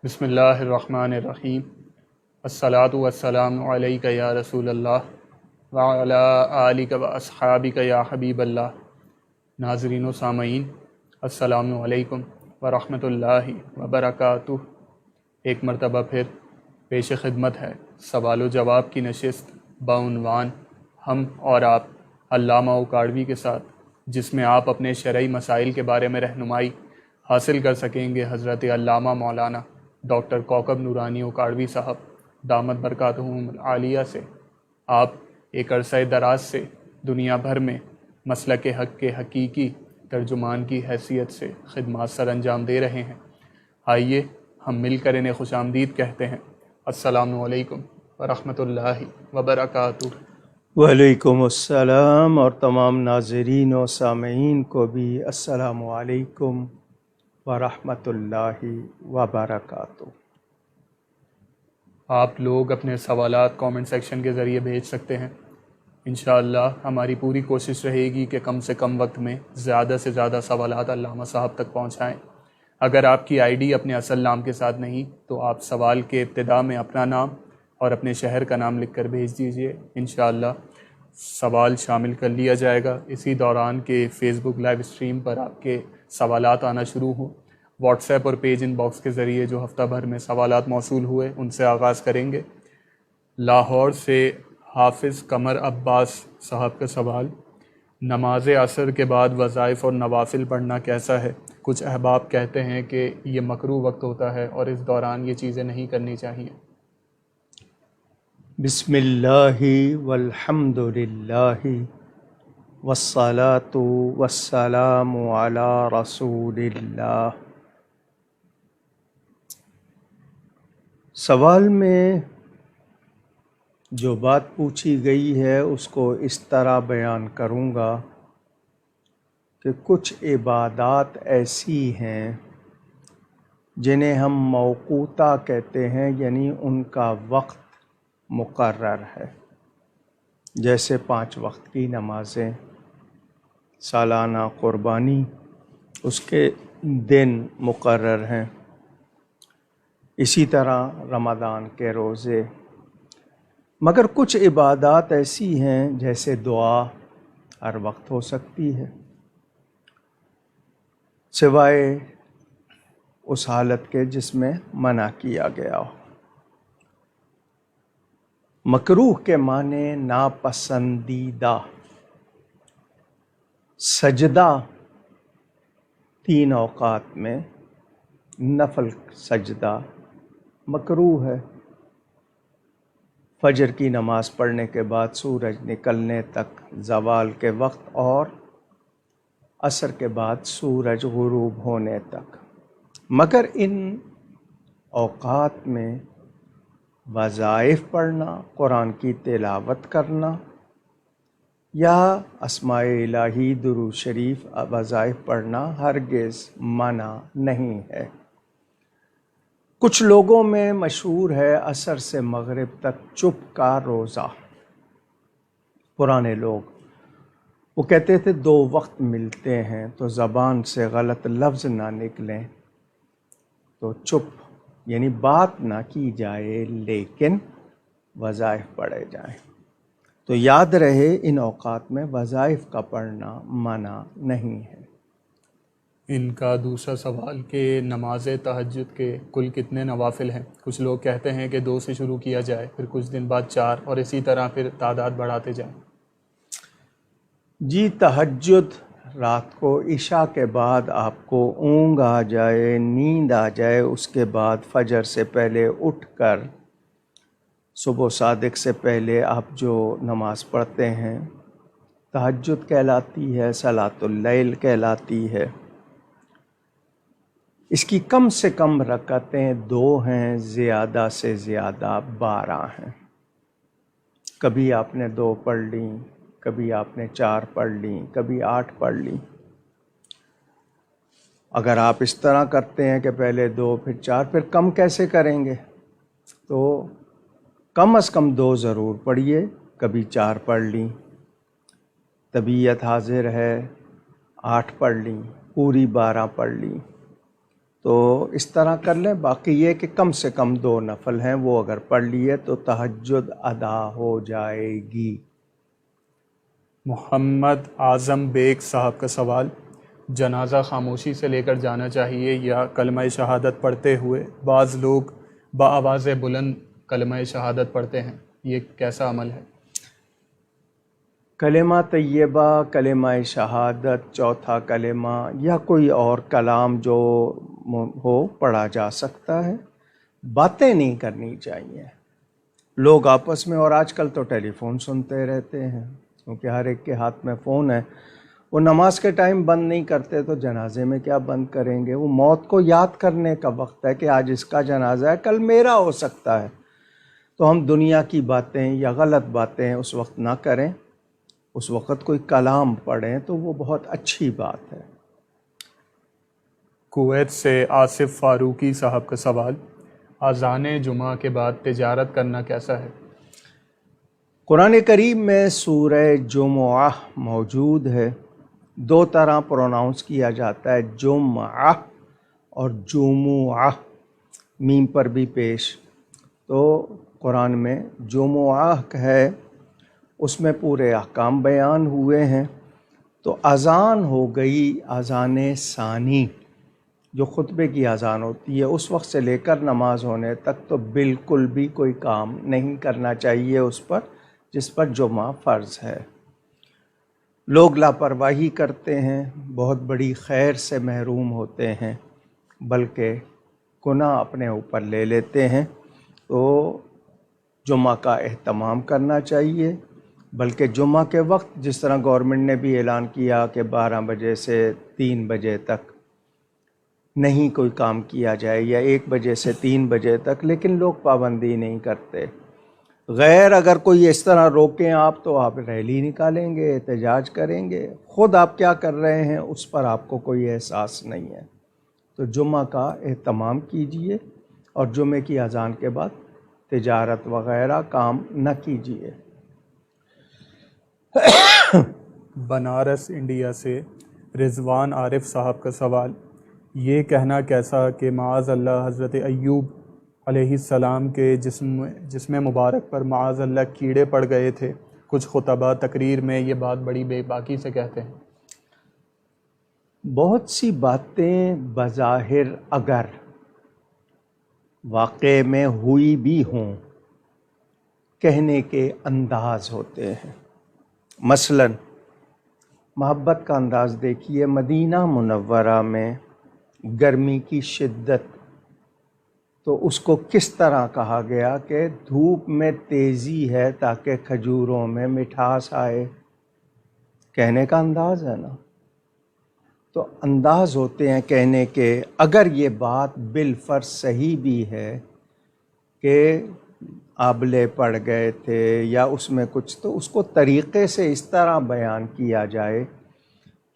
بسم اللہ الرحمن الرحیم۔ الصلاۃ والسلام علیک یا رسول اللہ وعلی آلک و اصحابک یا حبیب اللہ۔ ناظرین و سامعین، السلام علیکم ورحمۃ اللہ وبرکاتہ۔ ایک مرتبہ پھر پیش خدمت ہے سوال و جواب کی نشست بعنوان ہم اور آپ علامہ اوکاڑوی کے ساتھ، جس میں آپ اپنے شرعی مسائل کے بارے میں رہنمائی حاصل کر سکیں گے حضرت علامہ مولانا ڈاکٹر کوکب نورانی اوکاڑوی صاحب دامت برکاتہم العالیہ سے۔ آپ ایک عرصہ دراز سے دنیا بھر میں مسلک حق کے حقیقی ترجمان کی حیثیت سے خدمات سر انجام دے رہے ہیں۔ آئیے ہم مل کر انہیں خوش آمدید کہتے ہیں۔ السلام علیکم ورحمۃ اللہ وبرکاتہ۔ وعلیکم السلام، اور تمام ناظرین و سامعین کو بھی السلام علیکم ورحمۃ اللہ وبرکاتہ۔ آپ لوگ اپنے سوالات کامنٹ سیکشن کے ذریعے بھیج سکتے ہیں۔ انشاءاللہ ہماری پوری کوشش رہے گی کہ کم سے کم وقت میں زیادہ سے زیادہ سوالات علامہ صاحب تک پہنچائیں۔ اگر آپ کی آئی ڈی اپنے اصل نام کے ساتھ نہیں تو آپ سوال کے ابتدا میں اپنا نام اور اپنے شہر کا نام لکھ کر بھیج دیجئے۔ انشاءاللہ سوال شامل کر لیا جائے گا اسی دوران کہ فیس بک لائیو اسٹریم پر آپ کے سوالات آنا شروع ہوں۔ واٹس ایپ اور پیج ان باکس کے ذریعے جو ہفتہ بھر میں سوالات موصول ہوئے ان سے آغاز کریں گے۔ لاہور سے حافظ قمر عباس صاحب کا سوال، نماز عصر کے بعد وظائف اور نوافل پڑھنا کیسا ہے؟ کچھ احباب کہتے ہیں کہ یہ مکروہ وقت ہوتا ہے اور اس دوران یہ چیزیں نہیں کرنی چاہیے۔ بسم اللہ والحمد للہ والصلاة والسلام علی رسول اللہ۔ سوال میں جو بات پوچھی گئی ہے اس کو اس طرح بیان کروں گا کہ کچھ عبادات ایسی ہیں جنہیں ہم موقوتہ کہتے ہیں، یعنی ان کا وقت مقرر ہے، جیسے 5 وقت کی نمازیں، سالانہ قربانی اس کے دن مقرر ہیں، اسی طرح رمضان کے روزے۔ مگر کچھ عبادات ایسی ہیں جیسے دعا ہر وقت ہو سکتی ہے، سوائے اس حالت کے جس میں منع کیا گیا ہو۔ مکروہ کے معنی ناپسندیدہ۔ سجدہ 3 اوقات میں نفل سجدہ مکروہ ہے، فجر کی نماز پڑھنے کے بعد سورج نکلنے تک، زوال کے وقت، اور عصر کے بعد سورج غروب ہونے تک۔ مگر ان اوقات میں وظائف پڑھنا، قرآن کی تلاوت کرنا یا اسماء الہی، درود شریف، وظائف پڑھنا ہرگز منع نہیں ہے۔ کچھ لوگوں میں مشہور ہے عصر سے مغرب تک چپ کا روزہ۔ پرانے لوگ وہ کہتے تھے 2 وقت ملتے ہیں تو زبان سے غلط لفظ نہ نکلیں تو چپ، یعنی بات نہ کی جائے لیکن وظائف پڑھے جائیں۔ تو یاد رہے ان اوقات میں وظائف کا پڑھنا منع نہیں ہے۔ ان کا دوسرا سوال کہ نماز تہجد کے کل کتنے نوافل ہیں؟ کچھ لوگ کہتے ہیں کہ 2 سے شروع کیا جائے، پھر کچھ دن بعد 4، اور اسی طرح پھر تعداد بڑھاتے جائیں۔ جی، تہجد رات کو عشاء کے بعد آپ کو اونگ آ جائے، نیند آ جائے، اس کے بعد فجر سے پہلے اٹھ کر صبح صادق سے پہلے آپ جو نماز پڑھتے ہیں تہجد کہلاتی ہے، صلاۃ اللیل کہلاتی ہے۔ اس کی کم سے کم رکعتیں 2 ہیں، زیادہ سے زیادہ 12 ہیں۔ کبھی آپ نے 2 پڑھ لیں، کبھی آپ نے 4 پڑھ لیں، کبھی 8 پڑھ لیں۔ اگر آپ اس طرح کرتے ہیں کہ پہلے 2 پھر 4، پھر کم کیسے کریں گے؟ تو کم از کم 2 ضرور پڑھیے، کبھی 4 پڑھ لیں، طبیعت حاضر ہے 8 پڑھ لیں، پوری 12 پڑھ لیں۔ تو اس طرح کر لیں. باقی یہ کہ کم سے کم 2 نفل ہیں، وہ اگر پڑھ لیے تو تہجد ادا ہو جائے گی. محمد اعظم بیگ صاحب کا سوال، جنازہ خاموشی سے لے کر جانا چاہیے یا کلمہ شہادت پڑھتے ہوئے؟ بعض لوگ بآواز بلند کلمہ شہادت پڑھتے ہیں، یہ کیسا عمل ہے؟ کلمہ طیبہ، کلمہ شہادت، چوتھا کلمہ یا کوئی اور کلام جو ہو پڑھا جا سکتا ہے. باتیں نہیں کرنی چاہیے لوگ آپس میں، اور آج کل تو ٹیلی فون سنتے رہتے ہیں کیونکہ ہر ایک کے ہاتھ میں فون ہے. وہ نماز کے ٹائم بند نہیں کرتے تو جنازے میں کیا بند کریں گے؟ وہ موت کو یاد کرنے کا وقت ہے کہ آج اس کا جنازہ ہے، کل میرا ہو سکتا ہے. تو ہم دنیا کی باتیں یا غلط باتیں اس وقت نہ کریں. اس وقت کوئی کلام پڑھیں تو وہ بہت اچھی بات ہے. کویت سے آصف فاروقی صاحب کا سوال، اذان جمعہ کے بعد تجارت کرنا کیسا ہے؟ قرآن کریم میں سورہ جمعہ موجود ہے. 2 طرح پروناؤنس کیا جاتا ہے، جمعہ اور جمعہ، میم پر بھی پیش. تو قرآن میں جمعہ ہے، اس میں پورے احکام بیان ہوئے ہیں. تو اذان ہو گئی اذان ثانی، جو خطبے کی اذان ہوتی ہے، اس وقت سے لے کر نماز ہونے تک تو بالکل بھی کوئی کام نہیں کرنا چاہیے اس پر جس پر جمعہ فرض ہے. لوگ لاپرواہی کرتے ہیں، بہت بڑی خیر سے محروم ہوتے ہیں، بلکہ گناہ اپنے اوپر لے لیتے ہیں. تو جمعہ کا اہتمام کرنا چاہیے. بلکہ جمعہ کے وقت جس طرح گورنمنٹ نے بھی اعلان کیا کہ 12 بجے سے 3 بجے تک نہیں کوئی کام کیا جائے یا 1 بجے سے 3 بجے تک، لیکن لوگ پابندی نہیں کرتے. غیر اگر کوئی اس طرح روکیں آپ تو آپ ریلی نکالیں گے، احتجاج کریں گے. خود آپ کیا کر رہے ہیں اس پر آپ کو کوئی احساس نہیں ہے. تو جمعہ کا اہتمام کیجئے اور جمعے کی اذان کے بعد تجارت وغیرہ کام نہ کیجئے. بنارس انڈیا سے رضوان عارف صاحب کا سوال، یہ کہنا کیسا کہ معاذ اللہ حضرت ایوب علیہ السلام کے جسم مبارک پر معاذ اللہ کیڑے پڑ گئے تھے. کچھ خطباء تقریر میں یہ بات بڑی بے باکی سے کہتے ہیں. بہت سی باتیں بظاہر اگر واقع میں ہوئی بھی ہوں، کہنے کے انداز ہوتے ہیں. مثلا محبت کا انداز دیکھیے. مدینہ منورہ میں گرمی کی شدت، تو اس کو کس طرح کہا گیا کہ دھوپ میں تیزی ہے تاکہ کھجوروں میں مٹھاس آئے. کہنے کا انداز ہے نا. تو انداز ہوتے ہیں کہنے کے. اگر یہ بات بالفرض صحیح بھی ہے کہ آبلے پڑ گئے تھے یا اس میں کچھ، تو اس کو طریقے سے اس طرح بیان کیا جائے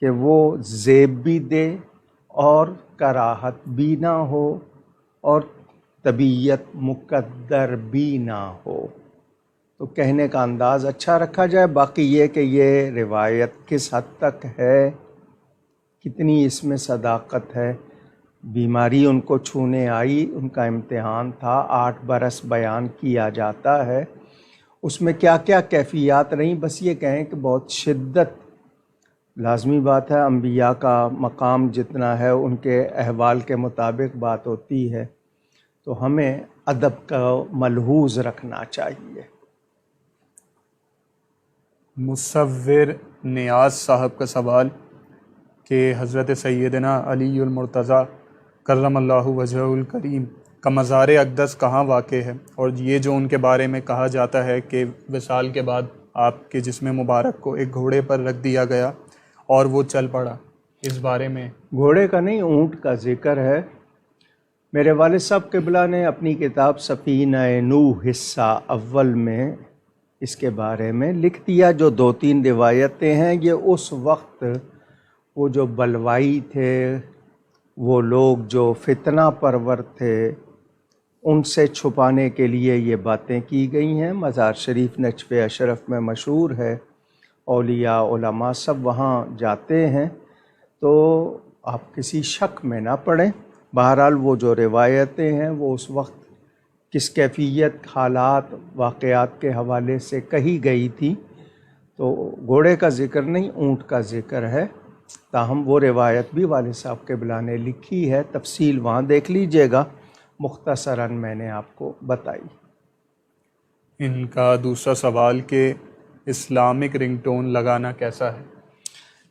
کہ وہ زیب بھی دے اور کراہت بھی نہ ہو اور طبیعت مقدر بھی نہ ہو. تو کہنے کا انداز اچھا رکھا جائے. باقی یہ کہ یہ روایت کس حد تک ہے، کتنی اس میں صداقت ہے. بیماری ان کو چھونے آئی، ان کا امتحان تھا، 8 برس بیان کیا جاتا ہے. اس میں کیا کیا کیفیات رہیں، بس یہ کہیں کہ بہت شدت. لازمی بات ہے انبیاء کا مقام جتنا ہے ان کے احوال کے مطابق بات ہوتی ہے. تو ہمیں ادب کا ملحوظ رکھنا چاہیے. مصور نیاز صاحب کا سوال کہ حضرت سیدنا علی المرتضیٰ کرم اللہ وجہہ الکریم کا مزار اقدس کہاں واقع ہے، اور یہ جو ان کے بارے میں کہا جاتا ہے کہ وصال کے بعد آپ کے جسم مبارک کو ایک گھوڑے پر رکھ دیا گیا اور وہ چل پڑا، اس بارے میں؟ گھوڑے کا نہیں، اونٹ کا ذکر ہے. میرے والد صاحب قبلہ نے اپنی کتاب سفینہ نوح حصہ اول میں اس کے بارے میں لکھ دیا. جو 2-3 روایتیں ہیں یہ اس وقت وہ جو بلوائی تھے، وہ لوگ جو فتنہ پرور تھے، ان سے چھپانے کے لیے یہ باتیں کی گئی ہیں. مزار شریف نجف اشرف میں مشہور ہے، اولیاء علماء سب وہاں جاتے ہیں. تو آپ کسی شک میں نہ پڑیں. بہرحال وہ جو روایتیں ہیں وہ اس وقت کس کیفیت، حالات، واقعات کے حوالے سے کہی گئی تھی، تو گھوڑے کا ذکر نہیں، اونٹ کا ذکر ہے۔ تاہم وہ روایت بھی والد صاحب قبلہ نے لکھی ہے، تفصیل وہاں دیکھ لیجئے گا، مختصراً میں نے آپ کو بتائی۔ ان کا دوسرا سوال کہ اسلامک رنگ ٹون لگانا کیسا ہے؟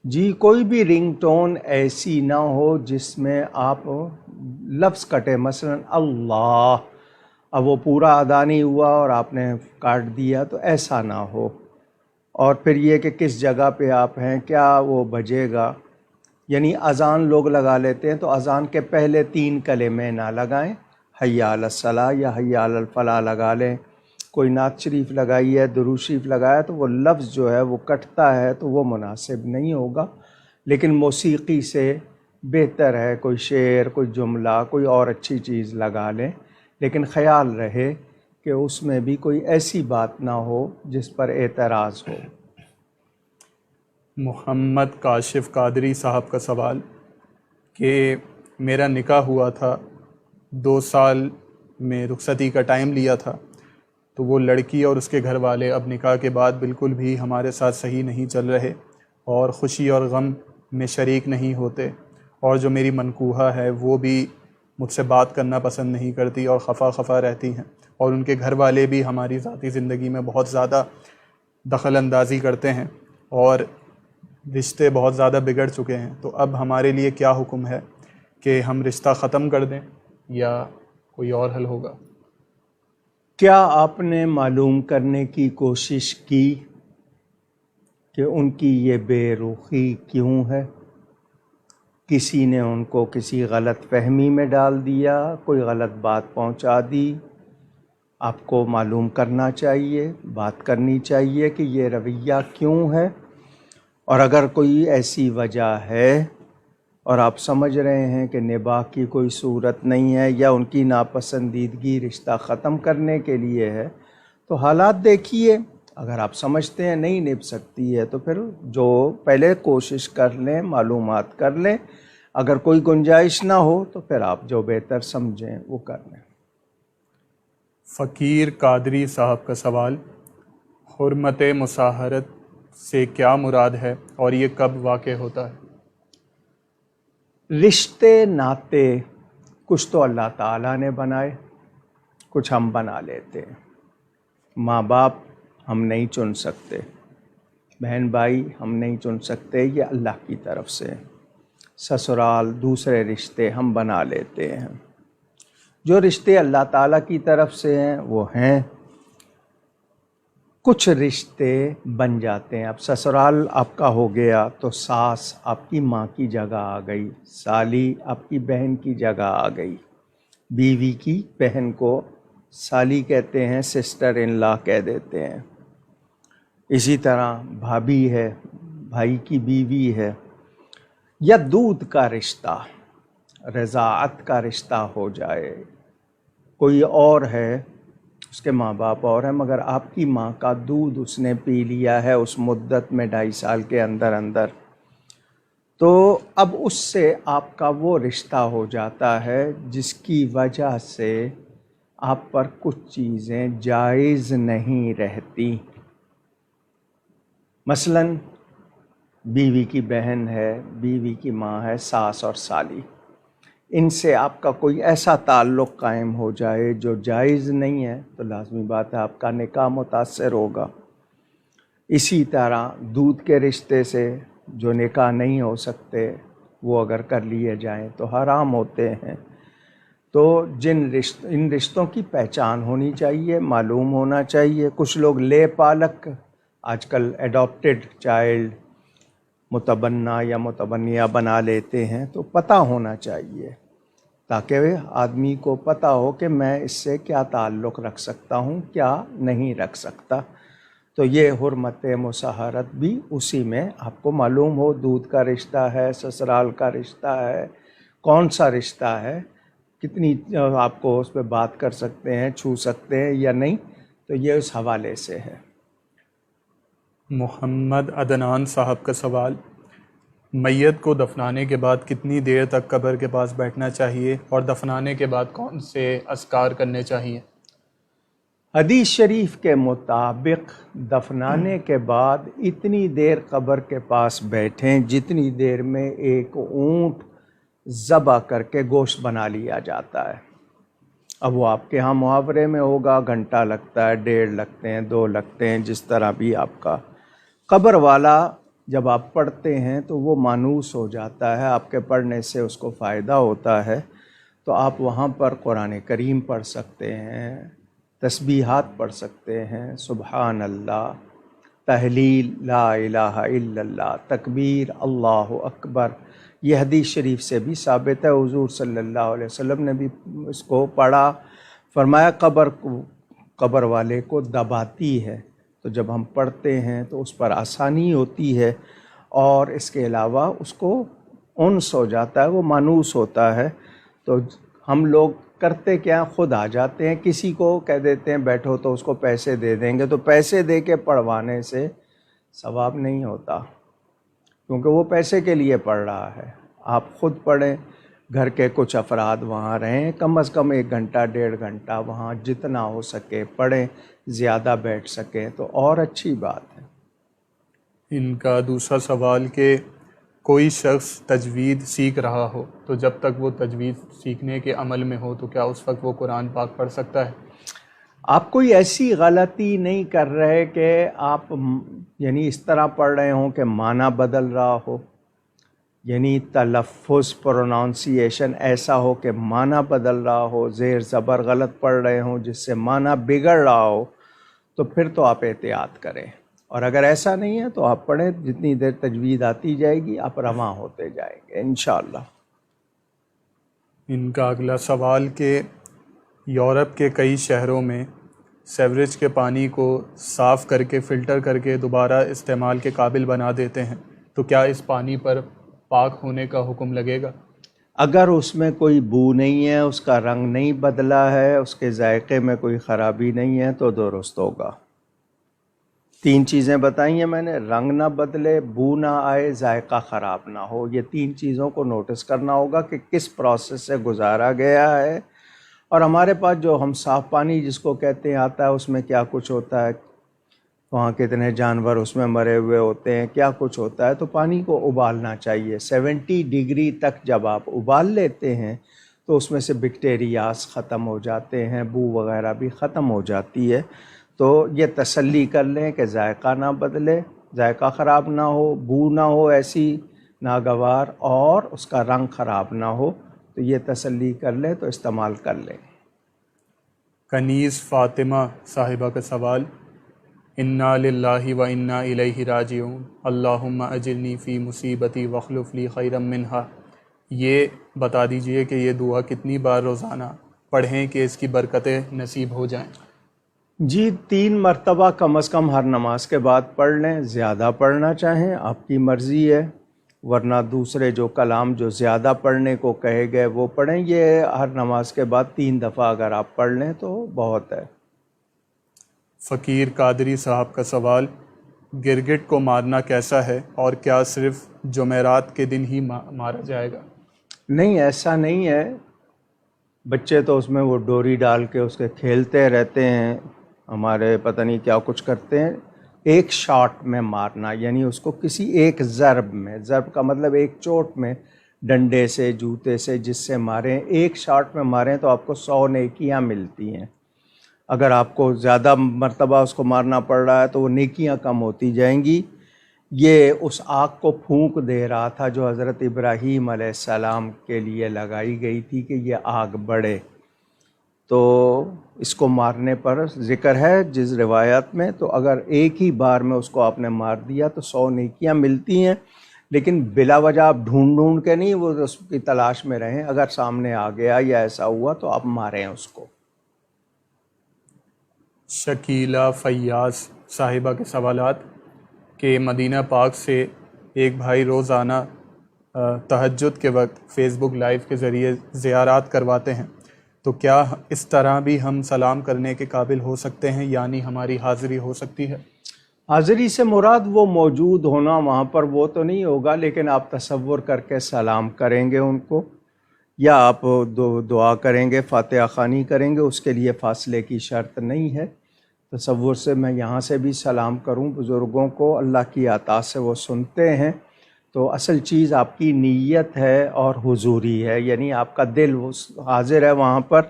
جی، کوئی بھی رنگ ٹون ایسی نہ ہو جس میں آپ لفظ کٹے، مثلا اللہ، اب وہ پورا ادا نہیں ہوا اور آپ نے کاٹ دیا، تو ایسا نہ ہو۔ اور پھر یہ کہ کس جگہ پہ آپ ہیں، کیا وہ بجے گا، یعنی اذان لوگ لگا لیتے ہیں تو اذان کے پہلے 3 کلمے نہ لگائیں، حی علی الصلاۃ یا حی علی الفلاح لگا لیں۔ کوئی نعت شریف لگائی ہے، درود شریف لگایا، تو وہ لفظ جو ہے وہ کٹتا ہے تو وہ مناسب نہیں ہوگا۔ لیکن موسیقی سے بہتر ہے کوئی شعر، کوئی جملہ، کوئی اور اچھی چیز لگا لیں، لیکن خیال رہے کہ اس میں بھی کوئی ایسی بات نہ ہو جس پر اعتراض ہو۔ محمد کاشف قادری صاحب کا سوال کہ میرا نکاح ہوا تھا، 2 سال میں رخصتی کا ٹائم لیا تھا، تو وہ لڑکی اور اس کے گھر والے اب نکاح کے بعد بالکل بھی ہمارے ساتھ صحیح نہیں چل رہے اور خوشی اور غم میں شریک نہیں ہوتے، اور جو میری منکوحہ ہے وہ بھی مجھ سے بات کرنا پسند نہیں کرتی اور خفا خفا رہتی ہیں، اور ان کے گھر والے بھی ہماری ذاتی زندگی میں بہت زیادہ دخل اندازی کرتے ہیں اور رشتے بہت زیادہ بگڑ چکے ہیں۔ تو اب ہمارے لیے کیا حکم ہے کہ ہم رشتہ ختم کر دیں یا کوئی اور حل ہوگا؟ کیا آپ نے معلوم کرنے کی کوشش کی کہ ان کی یہ بے رخی کیوں ہے؟ کسی نے ان کو کسی غلط فہمی میں ڈال دیا، کوئی غلط بات پہنچا دی؟ آپ کو معلوم کرنا چاہیے، بات کرنی چاہیے کہ یہ رویہ کیوں ہے، اور اگر کوئی ایسی وجہ ہے اور آپ سمجھ رہے ہیں کہ نباہ کی کوئی صورت نہیں ہے یا ان کی ناپسندیدگی رشتہ ختم کرنے کے لیے ہے، تو حالات دیکھیے۔ اگر آپ سمجھتے ہیں نہیں نبھ سکتی ہے تو پھر جو پہلے کوشش کر لیں، معلومات کر لیں، اگر کوئی گنجائش نہ ہو تو پھر آپ جو بہتر سمجھیں وہ کر لیں۔ فقیر قادری صاحب کا سوال، حرمت مصاہرت سے کیا مراد ہے اور یہ کب واقع ہوتا ہے؟ رشتے ناطے کچھ تو اللہ تعالیٰ نے بنائے، کچھ ہم بنا لیتے ہیں۔ ماں باپ ہم نہیں چن سکتے، بہن بھائی ہم نہیں چن سکتے، یہ اللہ کی طرف سے۔ سسرال، دوسرے رشتے ہم بنا لیتے ہیں۔ جو رشتے اللہ تعالیٰ کی طرف سے ہیں وہ ہیں۔ کچھ رشتے بن جاتے ہیں۔ اب سسرال آپ کا ہو گیا تو ساس آپ کی ماں کی جگہ آ گئی، سالی آپ کی بہن کی جگہ آ گئی۔ بیوی کی بہن کو سالی کہتے ہیں، سسٹر ان لا کہہ دیتے ہیں۔ اسی طرح بھابھی ہے، بھائی کی بیوی ہے، یا دودھ کا رشتہ، رضاعت کا رشتہ ہو جائے، کوئی اور ہے، اس کے ماں باپ اور ہیں مگر آپ کی ماں کا دودھ اس نے پی لیا ہے اس مدت میں 2.5 سال کے اندر اندر، تو اب اس سے آپ کا وہ رشتہ ہو جاتا ہے جس کی وجہ سے آپ پر کچھ چیزیں جائز نہیں رہتی۔ مثلا بیوی کی بہن ہے، بیوی کی ماں ہے، ساس اور سالی، ان سے آپ کا کوئی ایسا تعلق قائم ہو جائے جو جائز نہیں ہے تو لازمی بات ہے آپ کا نکاح متاثر ہوگا۔ اسی طرح دودھ کے رشتے سے جو نکاح نہیں ہو سکتے وہ اگر کر لیے جائیں تو حرام ہوتے ہیں۔ تو ان رشتوں کی پہچان ہونی چاہیے، معلوم ہونا چاہیے۔ کچھ لوگ لے پالک، آج کل ایڈاپٹیڈ چائلڈ متبنہ یا متبنیہ بنا لیتے ہیں، تو پتہ ہونا چاہیے تاکہ آدمی کو پتہ ہو کہ میں اس سے کیا تعلق رکھ سکتا ہوں، کیا نہیں رکھ سکتا۔ تو یہ حرمت مصاہرت بھی اسی میں آپ کو معلوم ہو، دودھ کا رشتہ ہے، سسرال کا رشتہ ہے، کون سا رشتہ ہے، کتنی آپ کو اس پہ بات کر سکتے ہیں، چھو سکتے ہیں یا نہیں، تو یہ اس حوالے سے ہے۔ محمد عدنان صاحب کا سوال، میت کو دفنانے کے بعد کتنی دیر تک قبر کے پاس بیٹھنا چاہیے اور دفنانے کے بعد کون سے اذکار کرنے چاہیے؟ حدیث شریف کے مطابق دفنانے کے بعد اتنی دیر قبر کے پاس بیٹھیں جتنی دیر میں ایک اونٹ ذبح کر کے گوشت بنا لیا جاتا ہے۔ اب وہ آپ کے ہاں محاورے میں ہوگا، گھنٹہ لگتا ہے، 1.5 لگتے ہیں، 2 لگتے ہیں، جس طرح بھی آپ کا۔ قبر والا جب آپ پڑھتے ہیں تو وہ مانوس ہو جاتا ہے، آپ کے پڑھنے سے اس کو فائدہ ہوتا ہے، تو آپ وہاں پر قرآن کریم پڑھ سکتے ہیں، تسبیحات پڑھ سکتے ہیں، سبحان اللہ، تحلیل، لا الہ الا اللہ، تکبیر، اللہ اکبر۔ یہ حدیث شریف سے بھی ثابت ہے، حضور صلی اللہ علیہ وسلم نے بھی اس کو پڑھا، فرمایا قبر والے کو دباتی ہے، تو جب ہم پڑھتے ہیں تو اس پر آسانی ہوتی ہے، اور اس کے علاوہ اس کو انس ہو جاتا ہے، وہ مانوس ہوتا ہے۔ تو ہم لوگ کرتے کیا، خود آ جاتے ہیں، کسی کو کہہ دیتے ہیں بیٹھو تو اس کو پیسے دے دیں گے، تو پیسے دے کے پڑھوانے سے ثواب نہیں ہوتا، کیونکہ وہ پیسے کے لیے پڑھ رہا ہے۔ آپ خود پڑھیں، گھر کے کچھ افراد وہاں رہیں، کم از کم 1 گھنٹہ 1.5 گھنٹہ وہاں جتنا ہو سکے پڑھیں، زیادہ بیٹھ سکیں تو اور اچھی بات ہے۔ ان کا دوسرا سوال کہ کوئی شخص تجوید سیکھ رہا ہو تو جب تک وہ تجوید سیکھنے کے عمل میں ہو تو کیا اس وقت وہ قرآن پاک پڑھ سکتا ہے؟ آپ کوئی ایسی غلطی نہیں کر رہے کہ آپ یعنی اس طرح پڑھ رہے ہوں کہ معنی بدل رہا ہو، یعنی تلفظ پرونانسیشن ایسا ہو کہ معنی بدل رہا ہو، زیر زبر غلط پڑھ رہے ہوں جس سے معنی بگڑ رہا ہو، تو پھر تو آپ احتیاط کریں، اور اگر ایسا نہیں ہے تو آپ پڑھیں، جتنی دیر تجوید آتی جائے گی آپ رواں ہوتے جائیں گے انشاءاللہ۔ ان کا اگلا سوال کہ یورپ کے کئی شہروں میں سیوریج کے پانی کو صاف کر کے فلٹر کر کے دوبارہ استعمال کے قابل بنا دیتے ہیں، تو کیا اس پانی پر پاک ہونے کا حکم لگے گا؟ اگر اس میں کوئی بو نہیں ہے، اس کا رنگ نہیں بدلا ہے، اس کے ذائقے میں کوئی خرابی نہیں ہے تو درست ہوگا۔ 3 چیزیں بتائی ہیں میں نے، رنگ نہ بدلے، بو نہ آئے، ذائقہ خراب نہ ہو۔ یہ 3 چیزوں کو نوٹس کرنا ہوگا کہ کس پروسیس سے گزارا گیا ہے، اور ہمارے پاس جو ہم صاف پانی جس کو کہتے ہیں آتا ہے، اس میں کیا کچھ ہوتا ہے، وہاں کتنے جانور اس میں مرے ہوئے ہوتے ہیں، کیا کچھ ہوتا ہے، تو پانی کو ابالنا چاہیے۔ 70 ڈگری تک جب آپ ابال لیتے ہیں تو اس میں سے بیکٹیریاز ختم ہو جاتے ہیں، بو وغیرہ بھی ختم ہو جاتی ہے۔ تو یہ تسلی کر لیں کہ ذائقہ نہ بدلے، ذائقہ خراب نہ ہو، بو نہ ہو ایسی ناگوار، اور اس کا رنگ خراب نہ ہو، تو یہ تسلی کر لیں تو استعمال کر لیں۔ کنیز فاطمہ صاحبہ کا سوال، انا للہ و انا الیہ راجعون، اللہم اجرنی فی مصیبتی واخلف لی خیرا منہا، یہ بتا دیجئے کہ یہ دعا کتنی بار روزانہ پڑھیں کہ اس کی برکتیں نصیب ہو جائیں؟ جی 3 مرتبہ کم از کم ہر نماز کے بعد پڑھ لیں، زیادہ پڑھنا چاہیں آپ کی مرضی ہے، ورنہ دوسرے جو کلام جو زیادہ پڑھنے کو کہے گئے وہ پڑھیں۔ یہ ہر نماز کے بعد 3 دفعہ اگر آپ پڑھ لیں تو بہت ہے۔ فقیر قادری صاحب کا سوال، گرگٹ کو مارنا کیسا ہے اور کیا صرف جمعرات کے دن ہی مارا جائے گا؟ نہیں، ایسا نہیں ہے، بچے تو اس میں وہ ڈوری ڈال کے اس کے کھیلتے رہتے ہیں، ہمارے پتہ نہیں کیا کچھ کرتے ہیں۔ ایک شاٹ میں مارنا، یعنی اس کو کسی ایک ضرب میں، ضرب کا مطلب ایک چوٹ میں، ڈنڈے سے، جوتے سے، جس سے ماریں، ایک شاٹ میں ماریں تو آپ کو 100 نیکیاں ملتی ہیں۔ اگر آپ کو زیادہ مرتبہ اس کو مارنا پڑ رہا ہے تو وہ نیکیاں کم ہوتی جائیں گی۔ یہ اس آگ کو پھونک دے رہا تھا جو حضرت ابراہیم علیہ السلام کے لیے لگائی گئی تھی کہ یہ آگ بڑھے، تو اس کو مارنے پر ذکر ہے جس روایت میں، تو اگر ایک ہی بار میں اس کو آپ نے مار دیا تو 100 نیکیاں ملتی ہیں، لیکن بلا وجہ آپ ڈھونڈ کے نہیں وہ اس کی تلاش میں رہیں، اگر سامنے آ گیا یا ایسا ہوا تو آپ ماریں اس کو۔ شکیلہ فیاض صاحبہ کے سوالات کہ مدینہ پاک سے ایک بھائی روزانہ تہجد کے وقت فیس بک لائیو کے ذریعے زیارات کرواتے ہیں، تو کیا اس طرح بھی ہم سلام کرنے کے قابل ہو سکتے ہیں، یعنی ہماری حاضری ہو سکتی ہے؟ حاضری سے مراد وہ موجود ہونا وہاں پر وہ تو نہیں ہوگا، لیکن آپ تصور کر کے سلام کریں گے ان کو، یا آپ دعا کریں گے، فاتحہ خوانی کریں گے، اس کے لیے فاصلے کی شرط نہیں ہے۔ تصور سے میں یہاں سے بھی سلام کروں بزرگوں کو، اللہ کی عطا سے وہ سنتے ہیں، تو اصل چیز آپ کی نیت ہے اور حضوری ہے، یعنی آپ کا دل حاضر ہے وہاں پر،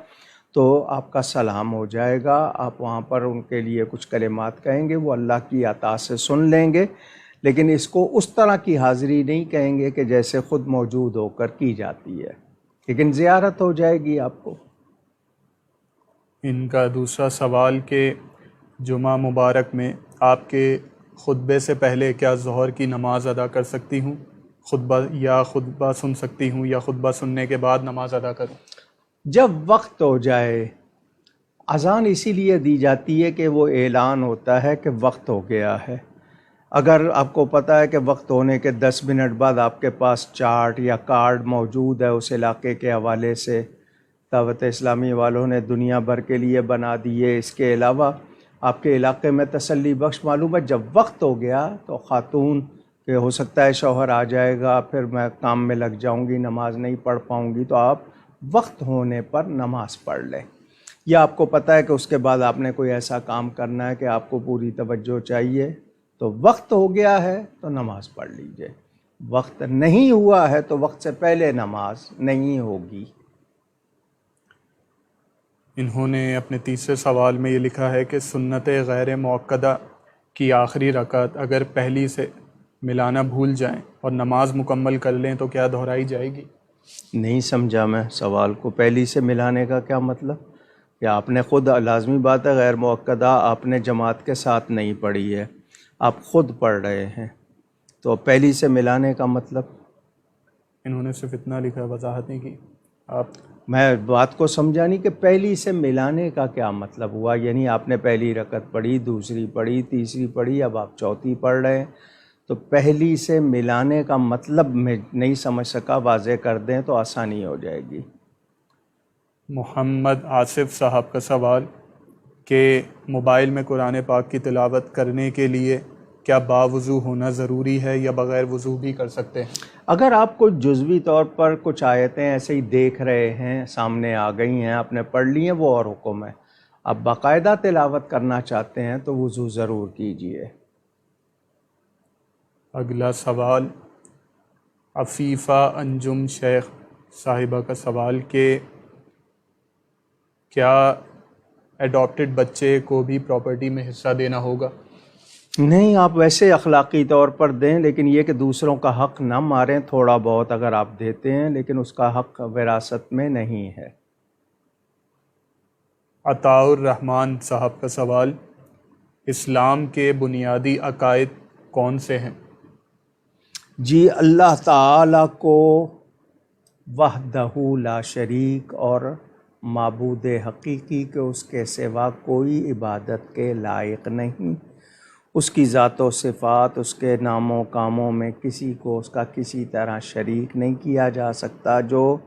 تو آپ کا سلام ہو جائے گا۔ آپ وہاں پر ان کے لیے کچھ کلمات کہیں گے، وہ اللہ کی عطا سے سن لیں گے، لیکن اس کو اس طرح کی حاضری نہیں کہیں گے کہ جیسے خود موجود ہو کر کی جاتی ہے، لیکن زیارت ہو جائے گی آپ کو۔ ان کا دوسرا سوال کہ جمعہ مبارک میں آپ کے خطبے سے پہلے کیا ظہر کی نماز ادا کر سکتی ہوں، خطبہ سن سکتی ہوں، یا خطبہ سننے کے بعد نماز ادا کروں؟ جب وقت ہو جائے، اذان اسی لیے دی جاتی ہے کہ وہ اعلان ہوتا ہے کہ وقت ہو گیا ہے۔ اگر آپ کو پتہ ہے کہ وقت ہونے کے 10 منٹ بعد آپ کے پاس چارٹ یا کارڈ موجود ہے اس علاقے کے حوالے سے، دعوت اسلامی والوں نے دنیا بھر کے لیے بنا دیے، اس کے علاوہ آپ کے علاقے میں تسلی بخش معلوم ہے، جب وقت ہو گیا تو خاتون کہ ہو سکتا ہے شوہر آ جائے گا، پھر میں کام میں لگ جاؤں گی، نماز نہیں پڑھ پاؤں گی، تو آپ وقت ہونے پر نماز پڑھ لیں۔ یا آپ کو پتہ ہے کہ اس کے بعد آپ نے کوئی ایسا کام کرنا ہے کہ آپ کو پوری توجہ چاہیے، تو وقت ہو گیا ہے تو نماز پڑھ لیجئے۔ وقت نہیں ہوا ہے تو وقت سے پہلے نماز نہیں ہوگی۔ انہوں نے اپنے تیسرے سوال میں یہ لکھا ہے کہ سنت غیر موقدہ کی آخری رکعت اگر پہلی سے ملانا بھول جائیں اور نماز مکمل کر لیں تو کیا دہرائی جائے گی؟ نہیں سمجھا میں سوال کو، پہلی سے ملانے کا کیا مطلب؟ کہ آپ نے خود، لازمی بات ہے غیر موقدہ آپ نے جماعت کے ساتھ نہیں پڑھی ہے، آپ خود پڑھ رہے ہیں، تو پہلی سے ملانے کا مطلب؟ انہوں نے صرف اتنا لکھا، وضاحت نہیں کی۔ آپ میں بات کو سمجھا نہیں کہ پہلی سے ملانے کا کیا مطلب ہوا، یعنی آپ نے پہلی رکعت پڑھی، دوسری پڑھی، تیسری پڑھی، اب آپ چوتھی پڑھ رہے ہیں، تو پہلی سے ملانے کا مطلب میں نہیں سمجھ سکا، واضح کر دیں تو آسانی ہو جائے گی۔ محمد آصف صاحب کا سوال کہ موبائل میں قرآن پاک کی تلاوت کرنے کے لیے کیا باوضو ہونا ضروری ہے یا بغیر وضو بھی کر سکتے ہیں؟ اگر آپ کو جزوی طور پر کچھ آیتیں ایسے ہی دیکھ رہے ہیں، سامنے آ گئی ہیں، آپ نے پڑھ لی ہیں، وہ اور حکم ہے۔ آپ باقاعدہ تلاوت کرنا چاہتے ہیں تو وضو ضرور کیجئے۔ اگلا سوال عفیفہ انجم شیخ صاحبہ کا سوال کہ کیا ایڈاپٹڈ بچے کو بھی پراپرٹی میں حصہ دینا ہوگا؟ نہیں، آپ ویسے اخلاقی طور پر دیں، لیکن یہ کہ دوسروں کا حق نہ ماریں، تھوڑا بہت اگر آپ دیتے ہیں، لیکن اس کا حق وراثت میں نہیں ہے۔ عطاء الرحمن صاحب کا سوال اسلام کے بنیادی عقائد کون سے ہیں؟ جی، اللہ تعالیٰ کو وحدہ لا شریک اور معبود حقیقی کہ اس کے سوا کوئی عبادت کے لائق نہیں، اس کی ذات و صفات، اس کے نام و کاموں میں کسی کو اس کا کسی طرح شریک نہیں کیا جا سکتا۔ جو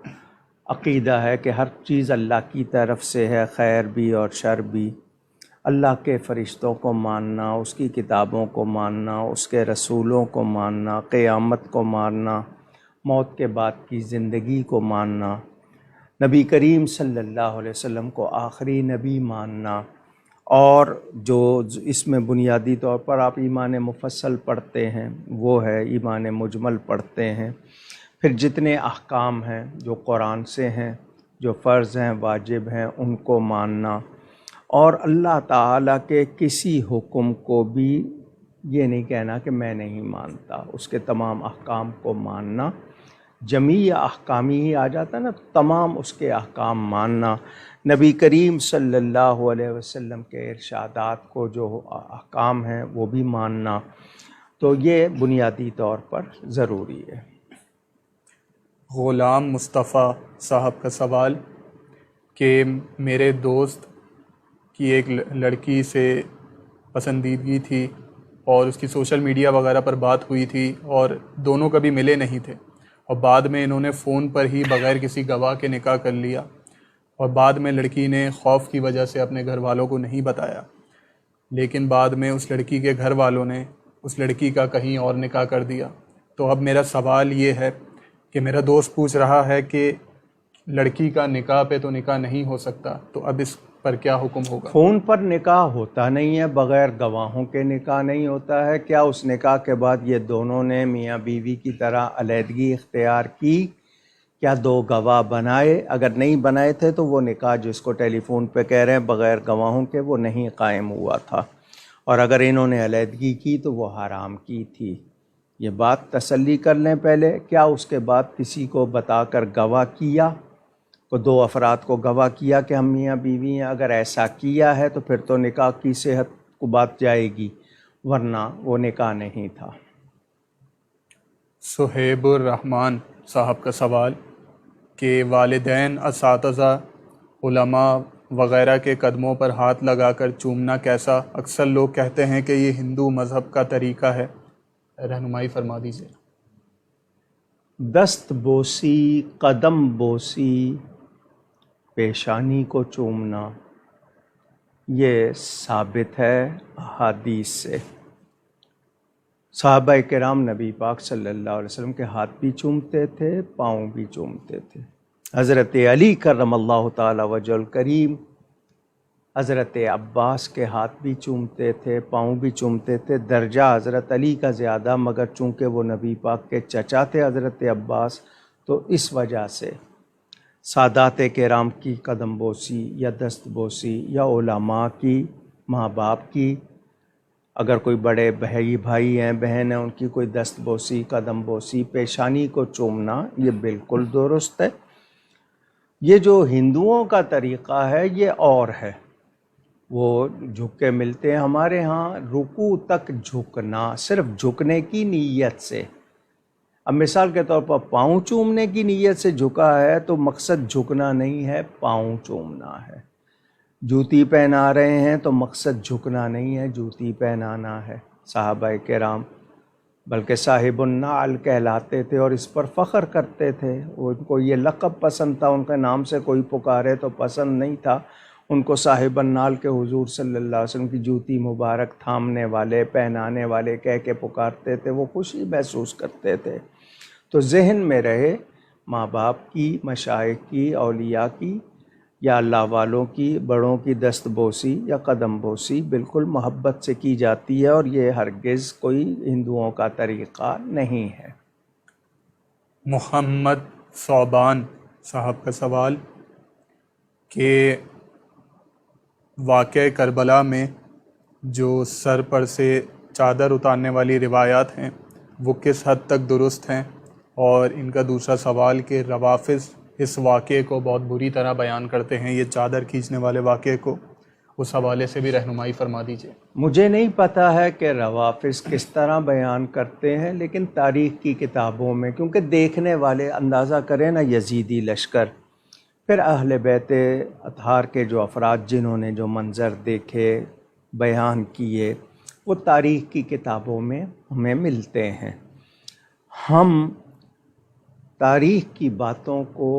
عقیدہ ہے کہ ہر چیز اللہ کی طرف سے ہے، خیر بھی اور شر بھی، اللہ کے فرشتوں کو ماننا، اس کی کتابوں کو ماننا، اس کے رسولوں کو ماننا، قیامت کو ماننا، موت کے بعد کی زندگی کو ماننا، نبی کریم صلی اللہ علیہ وسلم کو آخری نبی ماننا، اور جو اس میں بنیادی طور پر آپ ایمان مفصل پڑھتے ہیں وہ ہے، ایمان مجمل پڑھتے ہیں، پھر جتنے احکام ہیں جو قرآن سے ہیں، جو فرض ہیں، واجب ہیں، ان کو ماننا، اور اللہ تعالیٰ کے کسی حکم کو بھی یہ نہیں کہنا کہ میں نہیں مانتا، اس کے تمام احکام کو ماننا، جمیع احکامی ہی آ جاتا ہے نا، تمام اس کے احکام ماننا، نبی کریم صلی اللہ علیہ وسلم کے ارشادات کو جو احکام ہیں وہ بھی ماننا، تو یہ بنیادی طور پر ضروری ہے۔ غلام مصطفیٰ صاحب کا سوال کہ میرے دوست کی ایک لڑکی سے پسندیدگی تھی اور اس کی سوشل میڈیا وغیرہ پر بات ہوئی تھی اور دونوں کبھی ملے نہیں تھے، اور بعد میں انہوں نے فون پر ہی بغیر کسی گواہ کے نکاح کر لیا، اور بعد میں لڑکی نے خوف کی وجہ سے اپنے گھر والوں کو نہیں بتایا، لیکن بعد میں اس لڑکی کے گھر والوں نے اس لڑکی کا کہیں اور نکاح کر دیا۔ تو اب میرا سوال یہ ہے کہ میرا دوست پوچھ رہا ہے کہ لڑکی کا نکاح پہ تو نکاح نہیں ہو سکتا، تو اب اس پر کیا حکم ہوگا؟ فون پر نکاح ہوتا نہیں ہے، بغیر گواہوں کے نکاح نہیں ہوتا ہے۔ کیا اس نکاح کے بعد یہ دونوں نے میاں بیوی کی طرح علیحدگی اختیار کی؟ کیا دو گواہ بنائے؟ اگر نہیں بنائے تھے تو وہ نکاح جس کو ٹیلی فون پہ کہہ رہے ہیں بغیر گواہوں کے، وہ نہیں قائم ہوا تھا، اور اگر انہوں نے علیحدگی کی تو وہ حرام کی تھی۔ یہ بات تسلی کر لیں پہلے۔ کیا اس کے بعد کسی کو بتا کر گواہ کیا، کو دو افراد کو گواہ کیا کہ ہم میاں بیوی ہیں؟ اگر ایسا کیا ہے تو پھر تو نکاح کی صحت کو بات جائے گی، ورنہ وہ نکاح نہیں تھا۔ صہیب الرحمن صاحب کا سوال کہ والدین، اساتذہ، علماء وغیرہ کے قدموں پر ہاتھ لگا کر چومنا کیسا؟ اکثر لوگ کہتے ہیں کہ یہ ہندو مذہب کا طریقہ ہے، رہنمائی فرما دیجیے۔ دست بوسی، قدم بوسی، پیشانی کو چومنا، یہ ثابت ہے احادیث سے۔ صحابہ کرام نبی پاک صلی اللہ علیہ وسلم کے ہاتھ بھی چومتے تھے، پاؤں بھی چومتے تھے۔ حضرت علی کرم اللہ تعالی وجہ الکریم حضرت عباس کے ہاتھ بھی چومتے تھے، پاؤں بھی چومتے تھے۔ درجہ حضرت علی کا زیادہ، مگر چونکہ وہ نبی پاک کے چچا تھے حضرت عباس، تو اس وجہ سے سادات کرام کی قدم بوسی یا دست بوسی، یا علماء کی، ماں باپ کی، اگر کوئی بڑے بھائی ہیں، بہن ہیں، ان کی کوئی دست بوسی، قدم بوسی، پیشانی کو چومنا، یہ بالکل درست ہے۔ یہ جو ہندوؤں کا طریقہ ہے یہ اور ہے، وہ جھک کے ملتے ہیں۔ ہمارے ہاں رکوع تک جھکنا، صرف جھکنے کی نیت سے۔ اب مثال کے طور پر پاؤں چومنے کی نیت سے جھکا ہے تو مقصد جھکنا نہیں ہے، پاؤں چومنا ہے۔ جوتی پہنا رہے ہیں تو مقصد جھکنا نہیں ہے، جوتی پہنانا ہے۔ صحابہ کرام بلکہ صاحب النعل کہلاتے تھے اور اس پر فخر کرتے تھے۔ ان کو یہ لقب پسند تھا، ان کے نام سے کوئی پکارے تو پسند نہیں تھا ان کو۔ صاحب النعل کے حضور صلی اللہ علیہ وسلم کی جوتی مبارک تھامنے والے، پہنانے والے کہہ کے پکارتے تھے، وہ خوشی محسوس کرتے تھے۔ تو ذہن میں رہے، ماں باپ کی، مشائخ کی، اولیاء کی، یا اللہ والوں کی، بڑوں کی دست بوسی یا قدم بوسی بالکل محبت سے کی جاتی ہے، اور یہ ہرگز کوئی ہندوؤں کا طریقہ نہیں ہے۔ محمد صوبان صاحب کا سوال کہ واقعہ کربلا میں جو سر پر سے چادر اتارنے والی روایات ہیں وہ کس حد تک درست ہیں؟ اور ان کا دوسرا سوال کہ روافض اس واقعے کو بہت بری طرح بیان کرتے ہیں، یہ چادر کھینچنے والے واقعے کو، اس حوالے سے بھی رہنمائی فرما دیجیے۔ مجھے نہیں پتہ ہے کہ روافض کس طرح بیان کرتے ہیں، لیکن تاریخ کی کتابوں میں، کیونکہ دیکھنے والے اندازہ کریں نا، یزیدی لشکر، پھر اہل بیت اطہار کے جو افراد جنہوں نے جو منظر دیکھے، بیان کیے، وہ تاریخ کی کتابوں میں ہمیں ملتے ہیں۔ ہم تاریخ کی باتوں کو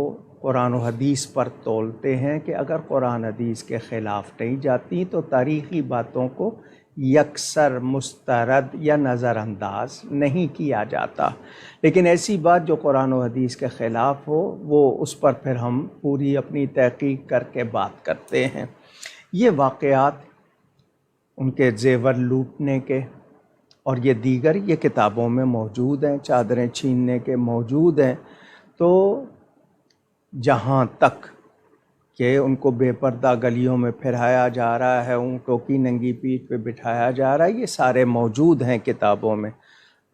قرآن و حدیث پر تولتے ہیں کہ اگر قرآن حدیث کے خلاف نہیں جاتی تو تاریخی باتوں کو یکسر مسترد یا نظر انداز نہیں کیا جاتا، لیکن ایسی بات جو قرآن و حدیث کے خلاف ہو، وہ اس پر پھر ہم پوری اپنی تحقیق کر کے بات کرتے ہیں۔ یہ واقعات، ان کے زیور لوٹنے کے اور یہ دیگر، یہ کتابوں میں موجود ہیں، چادریں چھیننے کے موجود ہیں۔ تو جہاں تک کہ ان کو بے پردہ گلیوں میں پھرایا جا رہا ہے، اونٹوں کی ننگی پیٹھ پہ بٹھایا جا رہا ہے، یہ سارے موجود ہیں کتابوں میں۔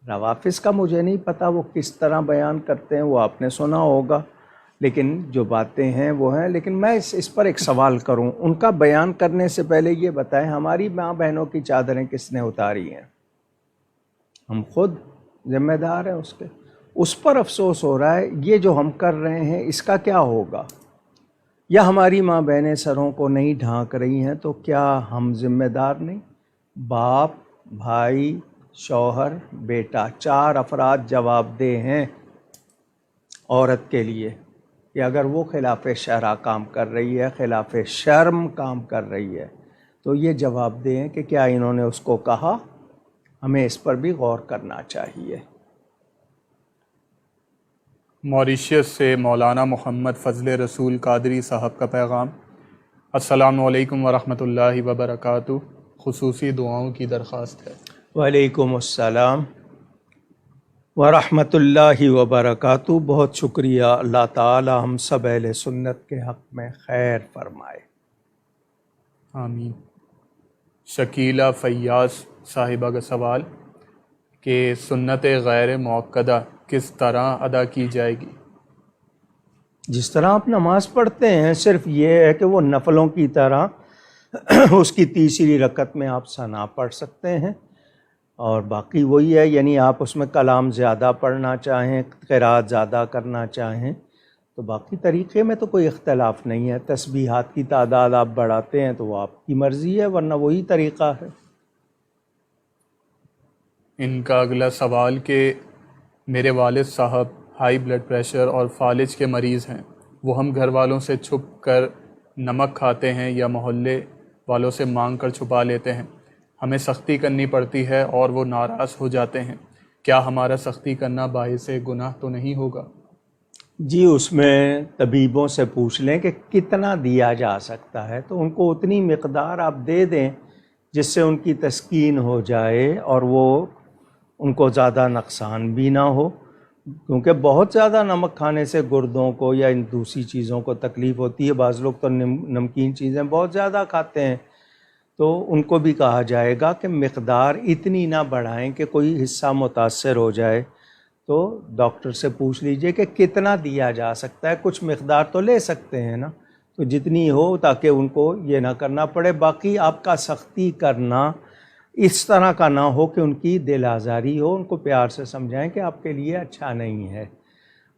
روافض کا مجھے نہیں پتہ وہ کس طرح بیان کرتے ہیں، وہ آپ نے سنا ہوگا، لیکن جو باتیں ہیں وہ ہیں۔ لیکن میں اس پر ایک سوال کروں، ان کا بیان کرنے سے پہلے یہ بتائیں، ہماری ماں بہنوں کی چادریں کس نے اتاری ہیں؟ ہم خود ذمہ دار ہیں اس کے۔ اس پر افسوس ہو رہا ہے، یہ جو ہم کر رہے ہیں اس کا کیا ہوگا؟ یا ہماری ماں بہنیں سروں کو نہیں ڈھانک رہی ہیں تو کیا ہم ذمہ دار نہیں؟ باپ، بھائی، شوہر، بیٹا، 4 افراد جواب دہ ہیں عورت کے لیے کہ اگر وہ خلاف شرع کام کر رہی ہے، خلاف شرم کام کر رہی ہے، تو یہ جواب دیں کہ کیا انہوں نے اس کو کہا؟ ہمیں اس پر بھی غور کرنا چاہیے۔ موریشیس سے مولانا محمد فضل رسول قادری صاحب کا پیغام۔ السلام علیکم ورحمۃ اللہ وبرکاتہ، خصوصی دعاؤں کی درخواست ہے۔ وعلیکم السلام ورحمۃ اللہ وبرکاتہ۔ بہت شکریہ، اللہ تعالی ہم سب اہل سنت کے حق میں خیر فرمائے، آمین۔ شکیلہ فیاض صاحبہ کا سوال کہ سنت غیر موقدہ کس طرح ادا کی جائے گی؟ جس طرح آپ نماز پڑھتے ہیں، صرف یہ ہے کہ وہ نفلوں کی طرح اس کی تیسری رکعت میں آپ ثنا پڑھ سکتے ہیں، اور باقی وہی ہے، یعنی آپ اس میں کلام زیادہ پڑھنا چاہیں، قرات زیادہ کرنا چاہیں تو باقی طریقے میں تو کوئی اختلاف نہیں ہے۔ تسبیحات کی تعداد آپ بڑھاتے ہیں تو وہ آپ کی مرضی ہے، ورنہ وہی طریقہ ہے۔ ان کا اگلا سوال کہ میرے والد صاحب ہائی بلڈ پریشر اور فالج کے مریض ہیں، وہ ہم گھر والوں سے چھپ کر نمک کھاتے ہیں یا محلے والوں سے مانگ کر چھپا لیتے ہیں، ہمیں سختی کرنی پڑتی ہے اور وہ ناراض ہو جاتے ہیں، کیا ہمارا سختی کرنا باعث گناہ تو نہیں ہوگا؟ جی، اس میں طبیبوں سے پوچھ لیں کہ کتنا دیا جا سکتا ہے، تو ان کو اتنی مقدار آپ دے دیں جس سے ان کی تسکین ہو جائے اور وہ ان کو زیادہ نقصان بھی نہ ہو، کیونکہ بہت زیادہ نمک کھانے سے گردوں کو یا ان دوسری چیزوں کو تکلیف ہوتی ہے۔ بعض لوگ تو نمکین چیزیں بہت زیادہ کھاتے ہیں، تو ان کو بھی کہا جائے گا کہ مقدار اتنی نہ بڑھائیں کہ کوئی حصہ متاثر ہو جائے، تو ڈاکٹر سے پوچھ لیجئے کہ کتنا دیا جا سکتا ہے، کچھ مقدار تو لے سکتے ہیں نا، تو جتنی ہو تاکہ ان کو یہ نہ کرنا پڑے۔ باقی آپ کا سختی کرنا اس طرح کا نہ ہو کہ ان کی دل آزاری ہو، ان کو پیار سے سمجھائیں کہ آپ کے لیے اچھا نہیں ہے،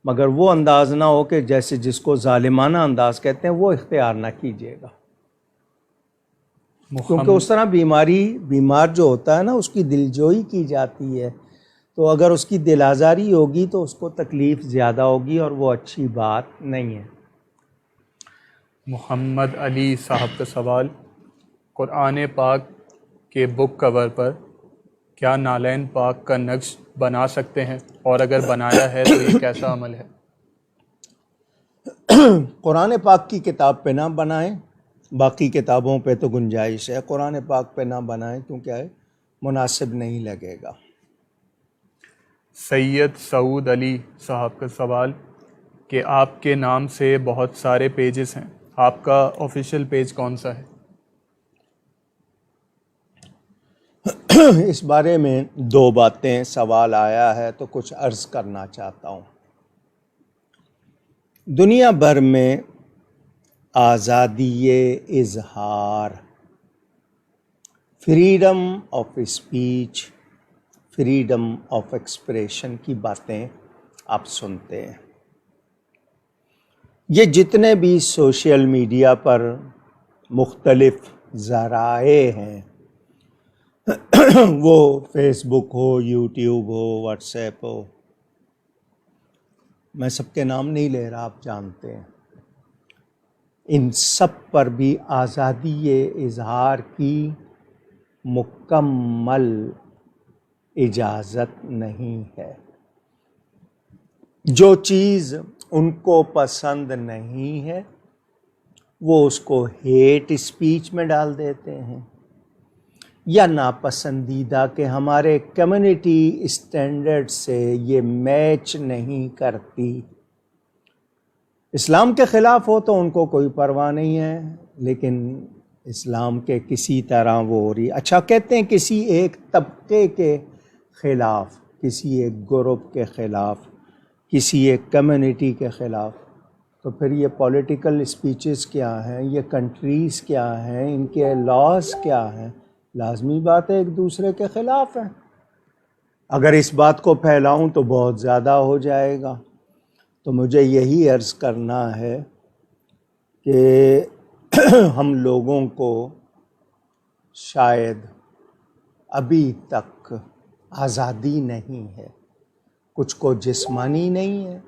مگر وہ انداز نہ ہو کہ جیسے جس کو ظالمانہ انداز کہتے ہیں وہ اختیار نہ کیجیے گا، کیونکہ اس طرح بیمار جو ہوتا ہے نا اس کی دلجوئی کی جاتی ہے، تو اگر اس کی دل آزاری ہوگی تو اس کو تکلیف زیادہ ہوگی اور وہ اچھی بات نہیں ہے۔ محمد علی صاحب کا سوال، قرآن پاک کے بک کور پر کیا نالین پاک کا نقش بنا سکتے ہیں، اور اگر بنایا ہے تو یہ کیسا عمل ہے؟ قرآن پاک کی کتاب پہ نہ بنائیں، باقی کتابوں پہ تو گنجائش ہے، قرآن پاک پہ نہ بنائیں کیونکہ ہے مناسب نہیں لگے گا۔ سید سعود علی صاحب کا سوال کہ آپ کے نام سے بہت سارے پیجز ہیں، آپ کا آفیشیل پیج کون سا ہے؟ اس بارے میں دو باتیں، سوال آیا ہے تو کچھ عرض کرنا چاہتا ہوں۔ دنیا بھر میں آزادی اظہار، freedom of speech, freedom of expression کی باتیں آپ سنتے ہیں۔ یہ جتنے بھی سوشل میڈیا پر مختلف ذرائع ہیں، وہ فیس بک ہو، یوٹیوب ہو، واٹس ایپ ہو، میں سب کے نام نہیں لے رہا، آپ جانتے ہیں، ان سب پر بھی آزادی اظہار کی مکمل اجازت نہیں ہے۔ جو چیز ان کو پسند نہیں ہے وہ اس کو ہیٹ اسپیچ میں ڈال دیتے ہیں، یا ناپسندیدہ کہ ہمارے کمیونٹی اسٹینڈرڈ سے یہ میچ نہیں کرتی، اسلام کے خلاف ہو تو ان کو کوئی پرواہ نہیں ہے، لیکن اسلام کے کسی طرح وہ ہو رہی، اچھا کہتے ہیں کسی ایک طبقے کے خلاف، کسی ایک گروپ کے خلاف، کسی ایک کمیونٹی کے خلاف، تو پھر یہ پولیٹیکل اسپیچز کیا ہیں، یہ کنٹریز کیا ہیں، ان کے لاز کیا ہیں؟ لازمی بات ہے ایک دوسرے کے خلاف ہیں۔ اگر اس بات کو پھیلاؤں تو بہت زیادہ ہو جائے گا، تو مجھے یہی عرض کرنا ہے کہ ہم لوگوں کو شاید ابھی تک آزادی نہیں ہے، کچھ کو جسمانی نہیں ہے،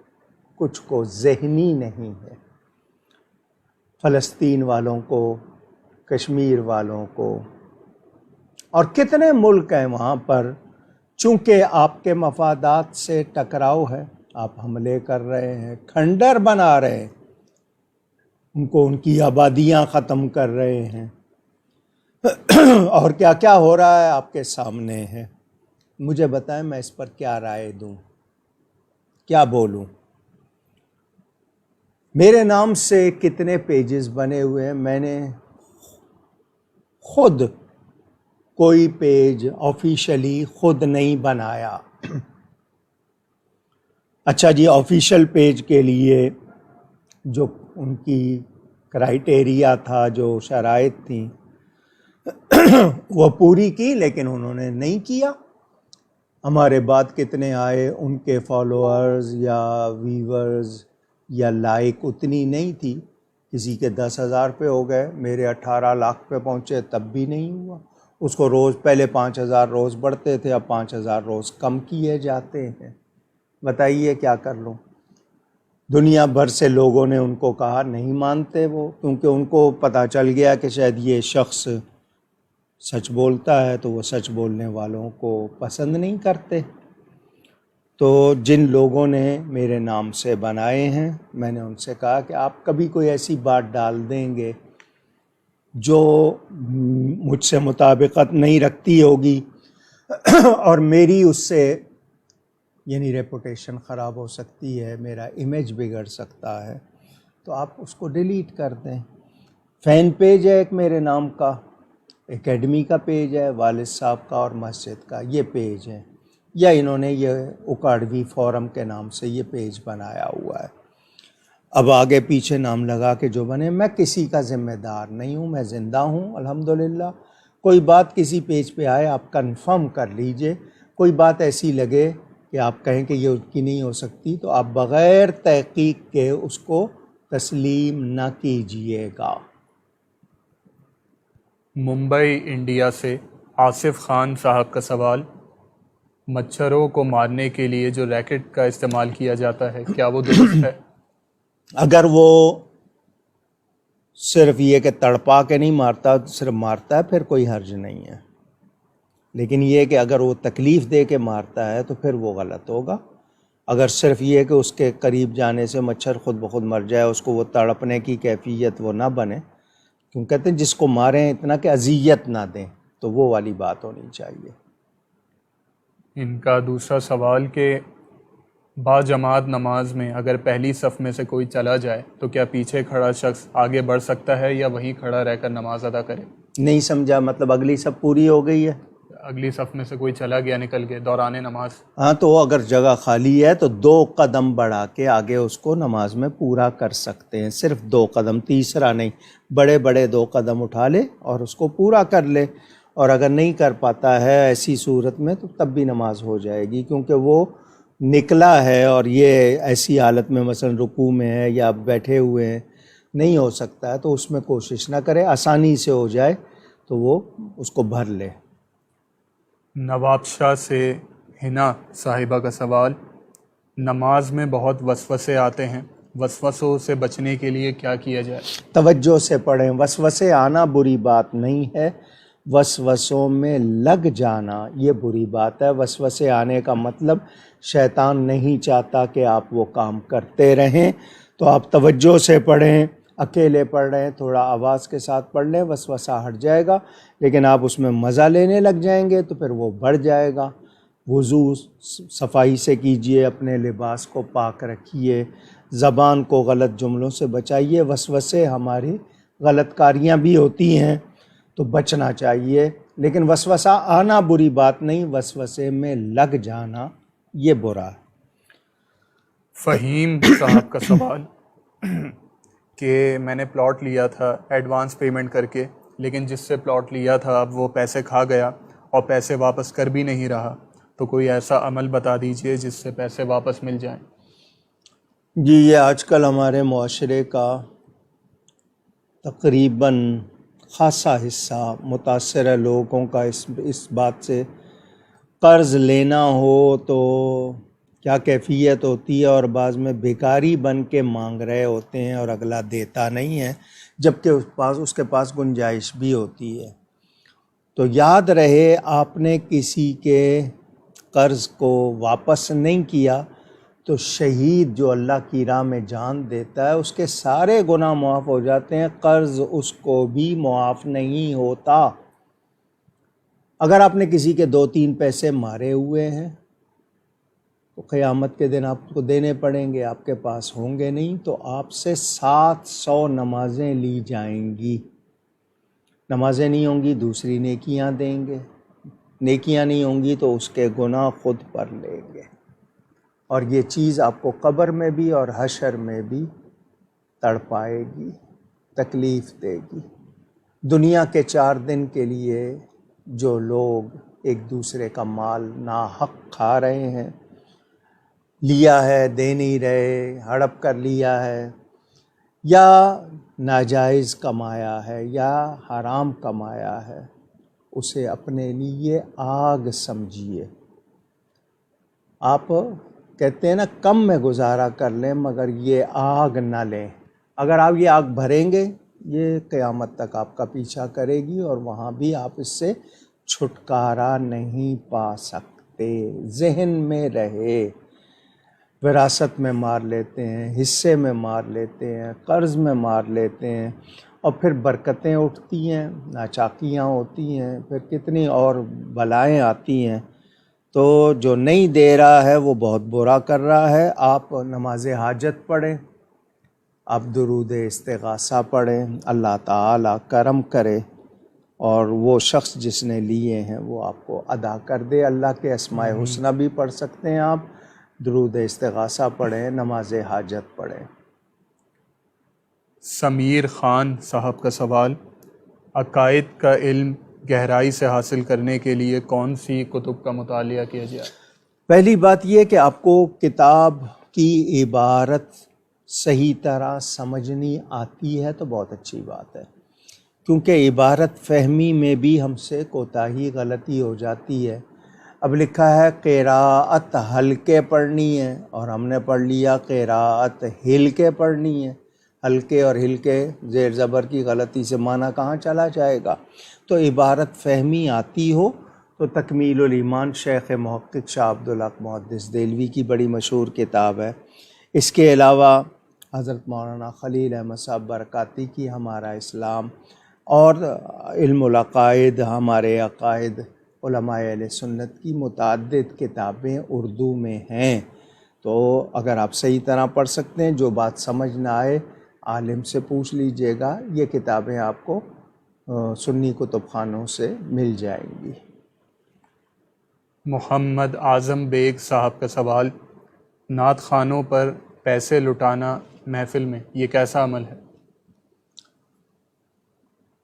کچھ کو ذہنی نہیں ہے۔ فلسطین والوں کو کشمیر والوں کو، اور کتنے ملک ہیں وہاں پر، چونکہ آپ کے مفادات سے ٹکراؤ ہے، آپ حملے کر رہے ہیں، کھنڈر بنا رہے ہیں، ان کو ان کی آبادیاں ختم کر رہے ہیں، اور کیا کیا ہو رہا ہے آپ کے سامنے ہے۔ مجھے بتائیں میں اس پر کیا رائے دوں، کیا بولوں؟ میرے نام سے کتنے پیجز بنے ہوئے ہیں، میں نے خود کوئی پیج آفیشلی خود نہیں بنایا۔ اچھا جی، آفیشل پیج کے لیے جو ان کی کرائیٹیریا تھا، جو شرائط تھیں وہ پوری کی، لیکن انہوں نے نہیں کیا۔ ہمارے بعد کتنے آئے، ان کے فالوورز یا ویورز یا لائک اتنی نہیں تھی، کسی کے 10,000 پہ ہو گئے، میرے 18 لاکھ پہ پہنچے تب بھی نہیں ہوا۔ اس کو روز پہلے 5,000 روز بڑھتے تھے، اب 5,000 روز کم کیے جاتے ہیں۔ بتائیے کیا کر لوں؟ دنیا بھر سے لوگوں نے ان کو کہا، نہیں مانتے وہ، کیونکہ ان کو پتہ چل گیا کہ شاید یہ شخص سچ بولتا ہے، تو وہ سچ بولنے والوں کو پسند نہیں کرتے۔ تو جن لوگوں نے میرے نام سے بنائے ہیں، میں نے ان سے کہا کہ آپ کبھی کوئی ایسی بات ڈال دیں گے جو مجھ سے مطابقت نہیں رکھتی ہوگی اور میری اس سے یعنی ریپوٹیشن خراب ہو سکتی ہے، میرا امیج بگڑ سکتا ہے، تو آپ اس کو ڈیلیٹ کر دیں۔ فین پیج ہے ایک میرے نام کا، اکیڈمی کا پیج ہے، والد صاحب کا اور مسجد کا، یہ پیج ہے، یا انہوں نے یہ اکاڑوی فورم کے نام سے یہ پیج بنایا ہوا ہے۔ اب آگے پیچھے نام لگا کے جو بنے، میں کسی کا ذمہ دار نہیں ہوں، میں زندہ ہوں الحمدللہ۔ کوئی بات کسی پیج پہ آئے آپ کنفرم کر لیجئے، کوئی بات ایسی لگے کہ آپ کہیں کہ یہ اس کی نہیں ہو سکتی، تو آپ بغیر تحقیق کے اس کو تسلیم نہ کیجئے گا۔ ممبئی انڈیا سے آصف خان صاحب کا سوال، مچھروں کو مارنے کے لیے جو ریکٹ کا استعمال کیا جاتا ہے کیا وہ درست ہے؟ اگر وہ صرف یہ کہ تڑپا کے نہیں مارتا، صرف مارتا ہے، پھر کوئی حرج نہیں ہے، لیکن یہ کہ اگر وہ تکلیف دے کے مارتا ہے تو پھر وہ غلط ہوگا۔ اگر صرف یہ کہ اس کے قریب جانے سے مچھر خود بخود مر جائے، اس کو وہ تڑپنے کی کیفیت وہ نہ بنے، کیوں کہتے ہیں جس کو ماریں اتنا کہ اذیت نہ دیں، تو وہ والی بات ہونی چاہیے۔ ان کا دوسرا سوال کہ با جماعت نماز میں اگر پہلی صف میں سے کوئی چلا جائے تو کیا پیچھے کھڑا شخص آگے بڑھ سکتا ہے یا وہیں کھڑا رہ کر نماز ادا کرے؟ نہیں سمجھا، مطلب اگلی صف پوری ہو گئی ہے؟ اگلی صف میں سے کوئی چلا گیا نکل کے دوران نماز، ہاں تو اگر جگہ خالی ہے تو 2 قدم بڑھا کے آگے اس کو نماز میں پورا کر سکتے ہیں، صرف 2 قدم، تیسرا نہیں، بڑے بڑے 2 قدم اٹھا لے اور اس کو پورا کر لے۔ اور اگر نہیں کر پاتا ہے ایسی صورت میں تو تب بھی نماز ہو جائے گی، کیونکہ وہ نکلا ہے اور یہ ایسی حالت میں مثلا رکوع میں ہے یا بیٹھے ہوئے ہیں، نہیں ہو سکتا ہے، تو اس میں کوشش نہ کرے، آسانی سے ہو جائے تو وہ اس کو بھر لے۔ نواب شاہ سے ہنا صاحبہ کا سوال، نماز میں بہت وسوسے آتے ہیں، وسوسوں سے بچنے کے لیے کیا کیا جائے؟ توجہ سے پڑھیں، وسوسے آنا بری بات نہیں ہے، وسوسوں میں لگ جانا یہ بری بات ہے۔ وسوسے آنے کا مطلب شیطان نہیں چاہتا کہ آپ وہ کام کرتے رہیں، تو آپ توجہ سے پڑھیں، اکیلے پڑھ رہے ہیں تھوڑا آواز کے ساتھ پڑھ لیں، وسوسہ ہٹ جائے گا، لیکن آپ اس میں مزہ لینے لگ جائیں گے تو پھر وہ بڑھ جائے گا۔ وضو صفائی سے کیجئے، اپنے لباس کو پاک رکھیے، زبان کو غلط جملوں سے بچائیے، وسوسے ہماری غلط کاریاں بھی ہوتی ہیں تو بچنا چاہیے، لیکن وسوسہ آنا بری بات نہیں، وسوسے میں لگ جانا یہ برا ہے۔ فہیم صاحب کا سوال کہ میں نے پلاٹ لیا تھا ایڈوانس پیمنٹ کر کے، لیکن جس سے پلاٹ لیا تھا اب وہ پیسے کھا گیا اور پیسے واپس کر بھی نہیں رہا، تو کوئی ایسا عمل بتا دیجئے جس سے پیسے واپس مل جائیں۔ جی یہ آج کل ہمارے معاشرے کا تقریباً خاصا حصہ متاثر ہے لوگوں کا اس بات سے، قرض لینا ہو تو کیا کیفیت ہوتی ہے، اور بعض میں بھکاری بن کے مانگ رہے ہوتے ہیں اور اگلا دیتا نہیں ہے، جبکہ اس کے پاس گنجائش بھی ہوتی ہے۔ تو یاد رہے، آپ نے کسی کے قرض کو واپس نہیں کیا تو شہید جو اللہ کی راہ میں جان دیتا ہے اس کے سارے گناہ معاف ہو جاتے ہیں، قرض اس کو بھی معاف نہیں ہوتا۔ اگر آپ نے کسی کے 2-3 پیسے مارے ہوئے ہیں تو قیامت کے دن آپ کو دینے پڑیں گے، آپ کے پاس ہوں گے نہیں تو آپ سے 700 نمازیں لی جائیں گی۔ نمازیں نہیں ہوں گی، دوسری نیکیاں دیں گے، نیکیاں نہیں ہوں گی تو اس کے گناہ خود پر لیں گے، اور یہ چیز آپ کو قبر میں بھی اور حشر میں بھی تڑپائے گی، تکلیف دے گی۔ دنیا کے 4 دن کے لیے جو لوگ ایک دوسرے کا مال ناحق کھا رہے ہیں، لیا ہے دے نہیں رہے، ہڑپ کر لیا ہے، یا ناجائز کمایا ہے یا حرام کمایا ہے، اسے اپنے لیے آگ سمجھیے۔ آپ کہتے ہیں نا کم میں گزارا کر لیں مگر یہ آگ نہ لیں۔ اگر آپ یہ آگ بھریں گے یہ قیامت تک آپ کا پیچھا کرے گی اور وہاں بھی آپ اس سے چھٹکارا نہیں پا سکتے۔ ذہن میں رہے، وراثت میں مار لیتے ہیں، حصے میں مار لیتے ہیں، قرض میں مار لیتے ہیں، اور پھر برکتیں اٹھتی ہیں، ناچاکیاں ہوتی ہیں، پھر کتنی اور بلائیں آتی ہیں۔ تو جو نہیں دے رہا ہے وہ بہت برا کر رہا ہے۔ آپ نماز حاجت پڑھیں، آپ درود استغاثہ پڑھیں، اللہ تعالیٰ کرم کرے اور وہ شخص جس نے لیے ہیں وہ آپ کو ادا کر دے۔ اللہ کے اسماء حسنہ بھی پڑھ سکتے ہیں آپ، درود استغاثہ پڑھیں، نماز حاجت پڑھیں۔ سمیر خان صاحب کا سوال، عقائد کا علم گہرائی سے حاصل کرنے کے لیے کون سی کتب کا مطالعہ کیا جائے؟ پہلی بات یہ کہ آپ کو کتاب کی عبارت صحیح طرح سمجھنی آتی ہے تو بہت اچھی بات ہے، کیونکہ عبارت فہمی میں بھی ہم سے کوتاہی غلطی ہو جاتی ہے۔ اب لکھا ہے قراءت ہلکے پڑھنی ہے اور ہم نے پڑھ لیا قراءت ہل کے پڑھنی ہے۔ ہلکے اور ہل کے زیر زبر کی غلطی سے معنی کہاں چلا جائے گا؟ تو عبارت فہمی آتی ہو تو تکمیل الایمان شیخ محقق شاہ عبدالحق محدث دہلوی کی بڑی مشہور کتاب ہے۔ اس کے علاوہ حضرت مولانا خلیل احمد صاحب برکاتی کی ہمارا اسلام اور علم العقائد ہمارے عقائد علماء اہل سنت کی متعدد کتابیں اردو میں ہیں۔ تو اگر آپ صحیح طرح پڑھ سکتے ہیں، جو بات سمجھ نہ آئے عالم سے پوچھ لیجئے گا، یہ کتابیں آپ کو سنی کتب خانوں سے مل جائیں گی۔ محمد اعظم بیگ صاحب کا سوال، نعت خوانوں پر پیسے لٹانا محفل میں یہ کیسا عمل ہے؟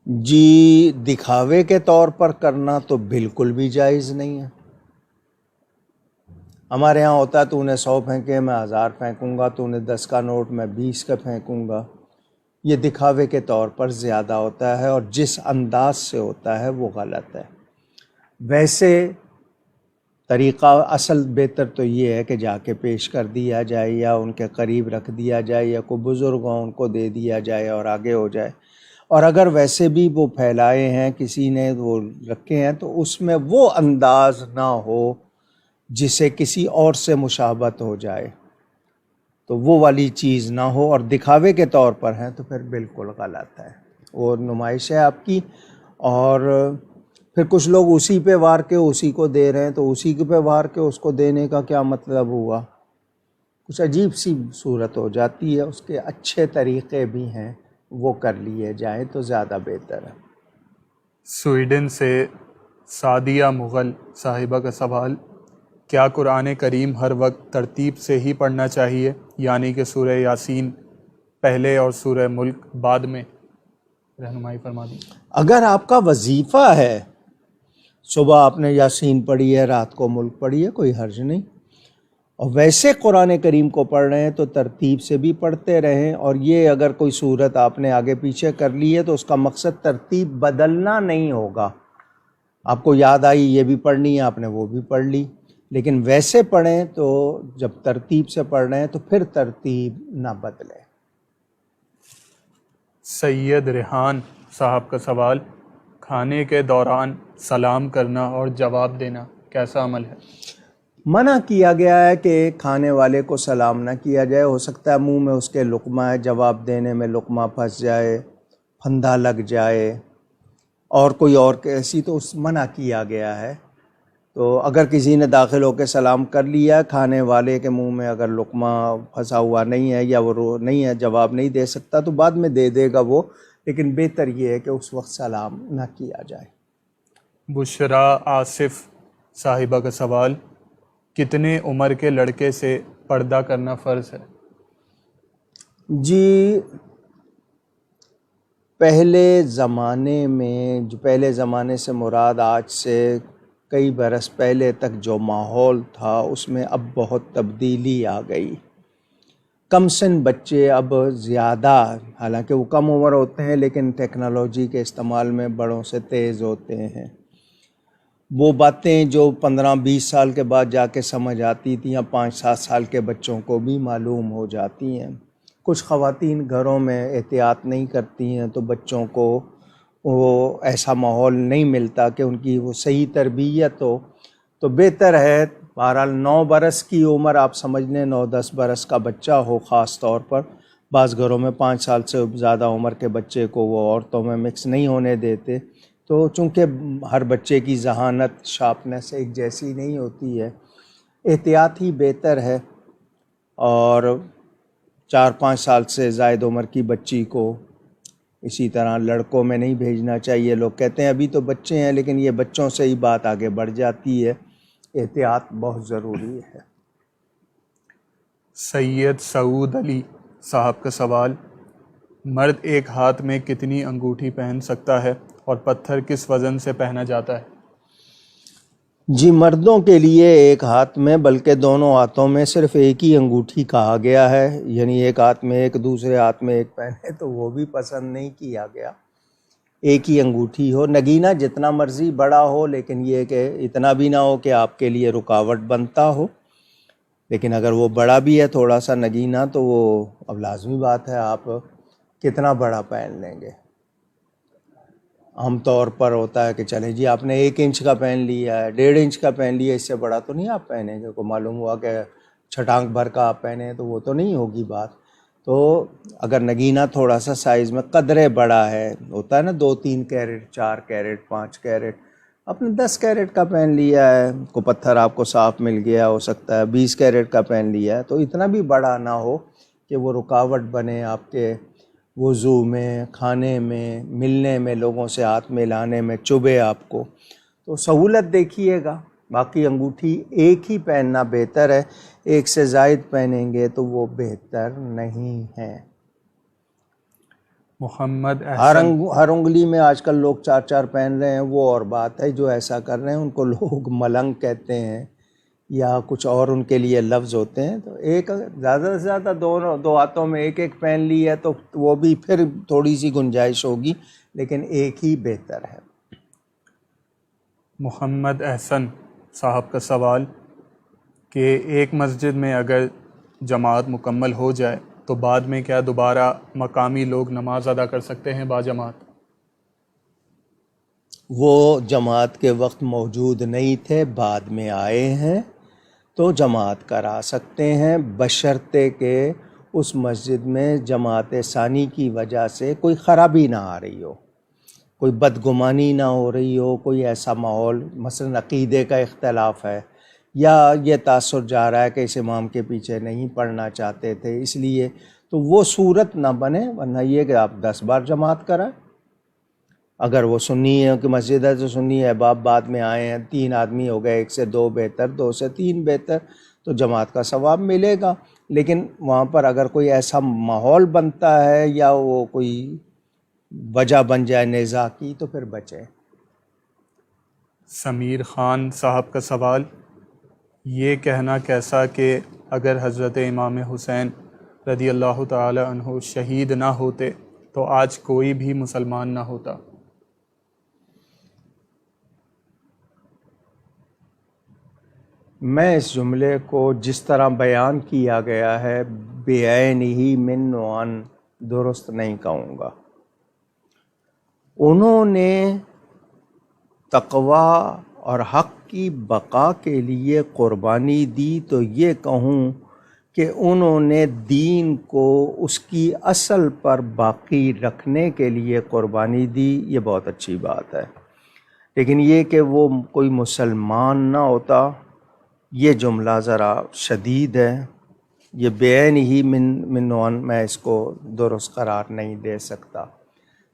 جی دکھاوے کے طور پر کرنا تو بالکل بھی جائز نہیں ہے۔ ہمارے ہاں ہوتا ہے تو نے 100 پھینکے میں 1000 پھینکوں گا، تو نے 10 کا نوٹ میں 20 کا پھینکوں گا۔ یہ دکھاوے کے طور پر زیادہ ہوتا ہے، اور جس انداز سے ہوتا ہے وہ غلط ہے۔ ویسے طریقہ اصل بہتر تو یہ ہے کہ جا کے پیش کر دیا جائے، یا ان کے قریب رکھ دیا جائے، یا کوئی بزرگ ہوں ان کو دے دیا جائے اور آگے ہو جائے۔ اور اگر ویسے بھی وہ پھیلائے ہیں کسی نے وہ رکھے ہیں تو اس میں وہ انداز نہ ہو جسے کسی اور سے مشابہت ہو جائے، تو وہ والی چیز نہ ہو، اور دکھاوے کے طور پر ہیں تو پھر بالکل غلط ہے، وہ نمائش ہے آپ کی۔ اور پھر کچھ لوگ اسی پہ وار کے اسی کو دے رہے ہیں، تو اسی پہ وار کے اس کو دینے کا کیا مطلب ہوا؟ کچھ عجیب سی صورت ہو جاتی ہے۔ اس کے اچھے طریقے بھی ہیں، وہ کر لیے جائیں تو زیادہ بہتر ہے۔ سویڈن سے سعدیہ مغل صاحبہ کا سوال، کیا قرآن کریم ہر وقت ترتیب سے ہی پڑھنا چاہیے، یعنی کہ سورہ یاسین پہلے اور سورہ ملک بعد میں؟ رہنمائی فرما دیں۔ اگر آپ کا وظیفہ ہے، صبح آپ نے یاسین پڑھی ہے، رات کو ملک پڑھی ہے، کوئی حرج نہیں، اور ویسے قرآن کریم کو پڑھ رہے ہیں تو ترتیب سے بھی پڑھتے رہیں۔ اور یہ اگر کوئی صورت آپ نے آگے پیچھے کر لی ہے تو اس کا مقصد ترتیب بدلنا نہیں ہوگا۔ آپ کو یاد آئی یہ بھی پڑھنی ہے، آپ نے وہ بھی پڑھ لی، لیکن ویسے پڑھیں تو جب ترتیب سے پڑھ رہے ہیں تو پھر ترتیب نہ بدلیں۔ سید ریحان صاحب کا سوال، کھانے کے دوران سلام کرنا اور جواب دینا کیسا عمل ہے؟ منع کیا گیا ہے کہ کھانے والے کو سلام نہ کیا جائے، ہو سکتا ہے منہ میں اس کے لقمہ ہے، جواب دینے میں لقمہ پھنس جائے، پھندا لگ جائے اور کوئی اور کیسی، تو اس منع کیا گیا ہے۔ تو اگر کسی نے داخل ہو کے سلام کر لیا، کھانے والے کے منہ میں اگر لقمہ پھنسا ہوا نہیں ہے یا وہ نہیں ہے، جواب نہیں دے سکتا، تو بعد میں دے دے گا وہ، لیکن بہتر یہ ہے کہ اس وقت سلام نہ کیا جائے۔ بشرا آصف صاحبہ کا سوال، کتنے عمر کے لڑکے سے پردہ کرنا فرض ہے؟ جی، پہلے زمانے میں، جو پہلے زمانے سے مراد آج سے کئی برس پہلے تک جو ماحول تھا، اس میں اب بہت تبدیلی آ گئی۔ کم سن بچے اب زیادہ، حالانکہ وہ کم عمر ہوتے ہیں لیکن ٹیکنالوجی کے استعمال میں بڑوں سے تیز ہوتے ہیں۔ وہ باتیں جو 15-20 سال کے بعد جا کے سمجھ آتی تھیں، یا 5-7 سال کے بچوں کو بھی معلوم ہو جاتی ہیں۔ کچھ خواتین گھروں میں احتیاط نہیں کرتی ہیں تو بچوں کو وہ ایسا ماحول نہیں ملتا کہ ان کی وہ صحیح تربیت ہو، تو بہتر ہے بہرحال 9 برس کی عمر آپ سمجھ لیں، 9-10 برس کا بچہ ہو، خاص طور پر بعض گھروں میں 5 سال سے زیادہ عمر کے بچے کو وہ عورتوں میں مکس نہیں ہونے دیتے، تو چونکہ ہر بچے کی ذہانت، شارپنس ایک جیسی نہیں ہوتی ہے، احتیاط ہی بہتر ہے۔ اور 4-5 سال سے زائد عمر کی بچی کو اسی طرح لڑکوں میں نہیں بھیجنا چاہیے۔ لوگ کہتے ہیں ابھی تو بچے ہیں، لیکن یہ بچوں سے ہی بات آگے بڑھ جاتی ہے، احتیاط بہت ضروری ہے۔ سید سعود علی صاحب کا سوال، مرد ایک ہاتھ میں کتنی انگوٹھی پہن سکتا ہے اور پتھر کس وزن سے پہنا جاتا ہے؟ جی، مردوں کے لیے ایک ہاتھ میں، بلکہ دونوں ہاتھوں میں صرف ایک ہی انگوٹھی کہا گیا ہے، یعنی ایک ہاتھ میں ایک، دوسرے ہاتھ میں ایک پہنے تو وہ بھی پسند نہیں کیا گیا، ایک ہی انگوٹھی ہو۔ نگینہ جتنا مرضی بڑا ہو، لیکن یہ کہ اتنا بھی نہ ہو کہ آپ کے لیے رکاوٹ بنتا ہو، لیکن اگر وہ بڑا بھی ہے تھوڑا سا نگینہ، تو وہ اب لازمی بات ہے آپ کتنا بڑا پہن لیں گے۔ عام طور پر ہوتا ہے کہ چلیں جی آپ نے 1 انچ کا پہن لیا ہے، 1.5 انچ کا پہن لیا، اس سے بڑا تو نہیں آپ پہنیں گے، کو معلوم ہوا کہ چھٹانک بھر کا آپ پہنے تو وہ تو نہیں ہوگی بات۔ تو اگر نگینہ تھوڑا سا سائز میں قدرے بڑا ہے، ہوتا ہے نا 2-3 کیرٹ، 4 کیرٹ، 5 کیرٹ، آپ نے 10 کیرٹ کا پہن لیا ہے، کو پتھر آپ کو صاف مل گیا، ہو سکتا ہے 20 کیرٹ کا پہن لیا ہے، تو اتنا بھی بڑا نہ ہو کہ وہ رکاوٹ بنے آپ کے وضو میں، کھانے میں، ملنے میں، لوگوں سے ہاتھ ملانے میں، چبھے آپ کو، تو سہولت دیکھیے گا۔ باقی انگوٹھی ایک ہی پہننا بہتر ہے، ایک سے زائد پہنیں گے تو وہ بہتر نہیں ہے۔ محمد احسن، ہر انگلی میں آج کل لوگ 4-4 پہن رہے ہیں، وہ اور بات ہے، جو ایسا کر رہے ہیں ان کو لوگ ملنگ کہتے ہیں یا کچھ اور ان کے لیے لفظ ہوتے ہیں۔ تو ایک زیادہ سے زیادہ 2 ہاتھوں میں ایک پہن لی ہے تو وہ بھی پھر تھوڑی سی گنجائش ہوگی، لیکن ایک ہی بہتر ہے۔ محمد احسن صاحب کا سوال کہ ایک مسجد میں اگر جماعت مکمل ہو جائے تو بعد میں کیا دوبارہ مقامی لوگ نماز ادا کر سکتے ہیں باجماعت؟ وہ جماعت کے وقت موجود نہیں تھے، بعد میں آئے ہیں تو جماعت کرا سکتے ہیں، بشرطے کہ اس مسجد میں جماعت ثانی کی وجہ سے کوئی خرابی نہ آ رہی ہو، کوئی بدگمانی نہ ہو رہی ہو، کوئی ایسا ماحول، مثلا عقیدے کا اختلاف ہے، یا یہ تاثر جا رہا ہے کہ اس امام کے پیچھے نہیں پڑھنا چاہتے تھے اس لیے، تو وہ صورت نہ بنے، ورنہ یہ کہ آپ 10 بار جماعت کرائیں۔ اگر وہ سنی ہے کہ مسجد ہے تو سنی احباب بعد میں آئے ہیں، 3 آدمی ہو گئے، 1 سے 2 بہتر، 2 سے 3 بہتر، تو جماعت کا ثواب ملے گا۔ لیکن وہاں پر اگر کوئی ایسا ماحول بنتا ہے یا وہ کوئی وجہ بن جائے نزاع کی تو پھر بچیں۔ سمیر خان صاحب کا سوال، یہ کہنا کیسا کہ اگر حضرت امام حسین رضی اللہ تعالی عنہ شہید نہ ہوتے تو آج کوئی بھی مسلمان نہ ہوتا؟ میں اس جملے کو جس طرح بیان کیا گیا ہے بعین ہی من وعن درست نہیں کہوں گا۔ انہوں نے تقوی اور حق کی بقا کے لیے قربانی دی تو یہ کہوں کہ انہوں نے دین کو اس کی اصل پر باقی رکھنے کے لیے قربانی دی، یہ بہت اچھی بات ہے۔ لیکن یہ کہ وہ کوئی مسلمان نہ ہوتا، یہ جملہ ذرا شدید ہے، یہ بعین ہی من وعن میں اس کو درست قرار نہیں دے سکتا۔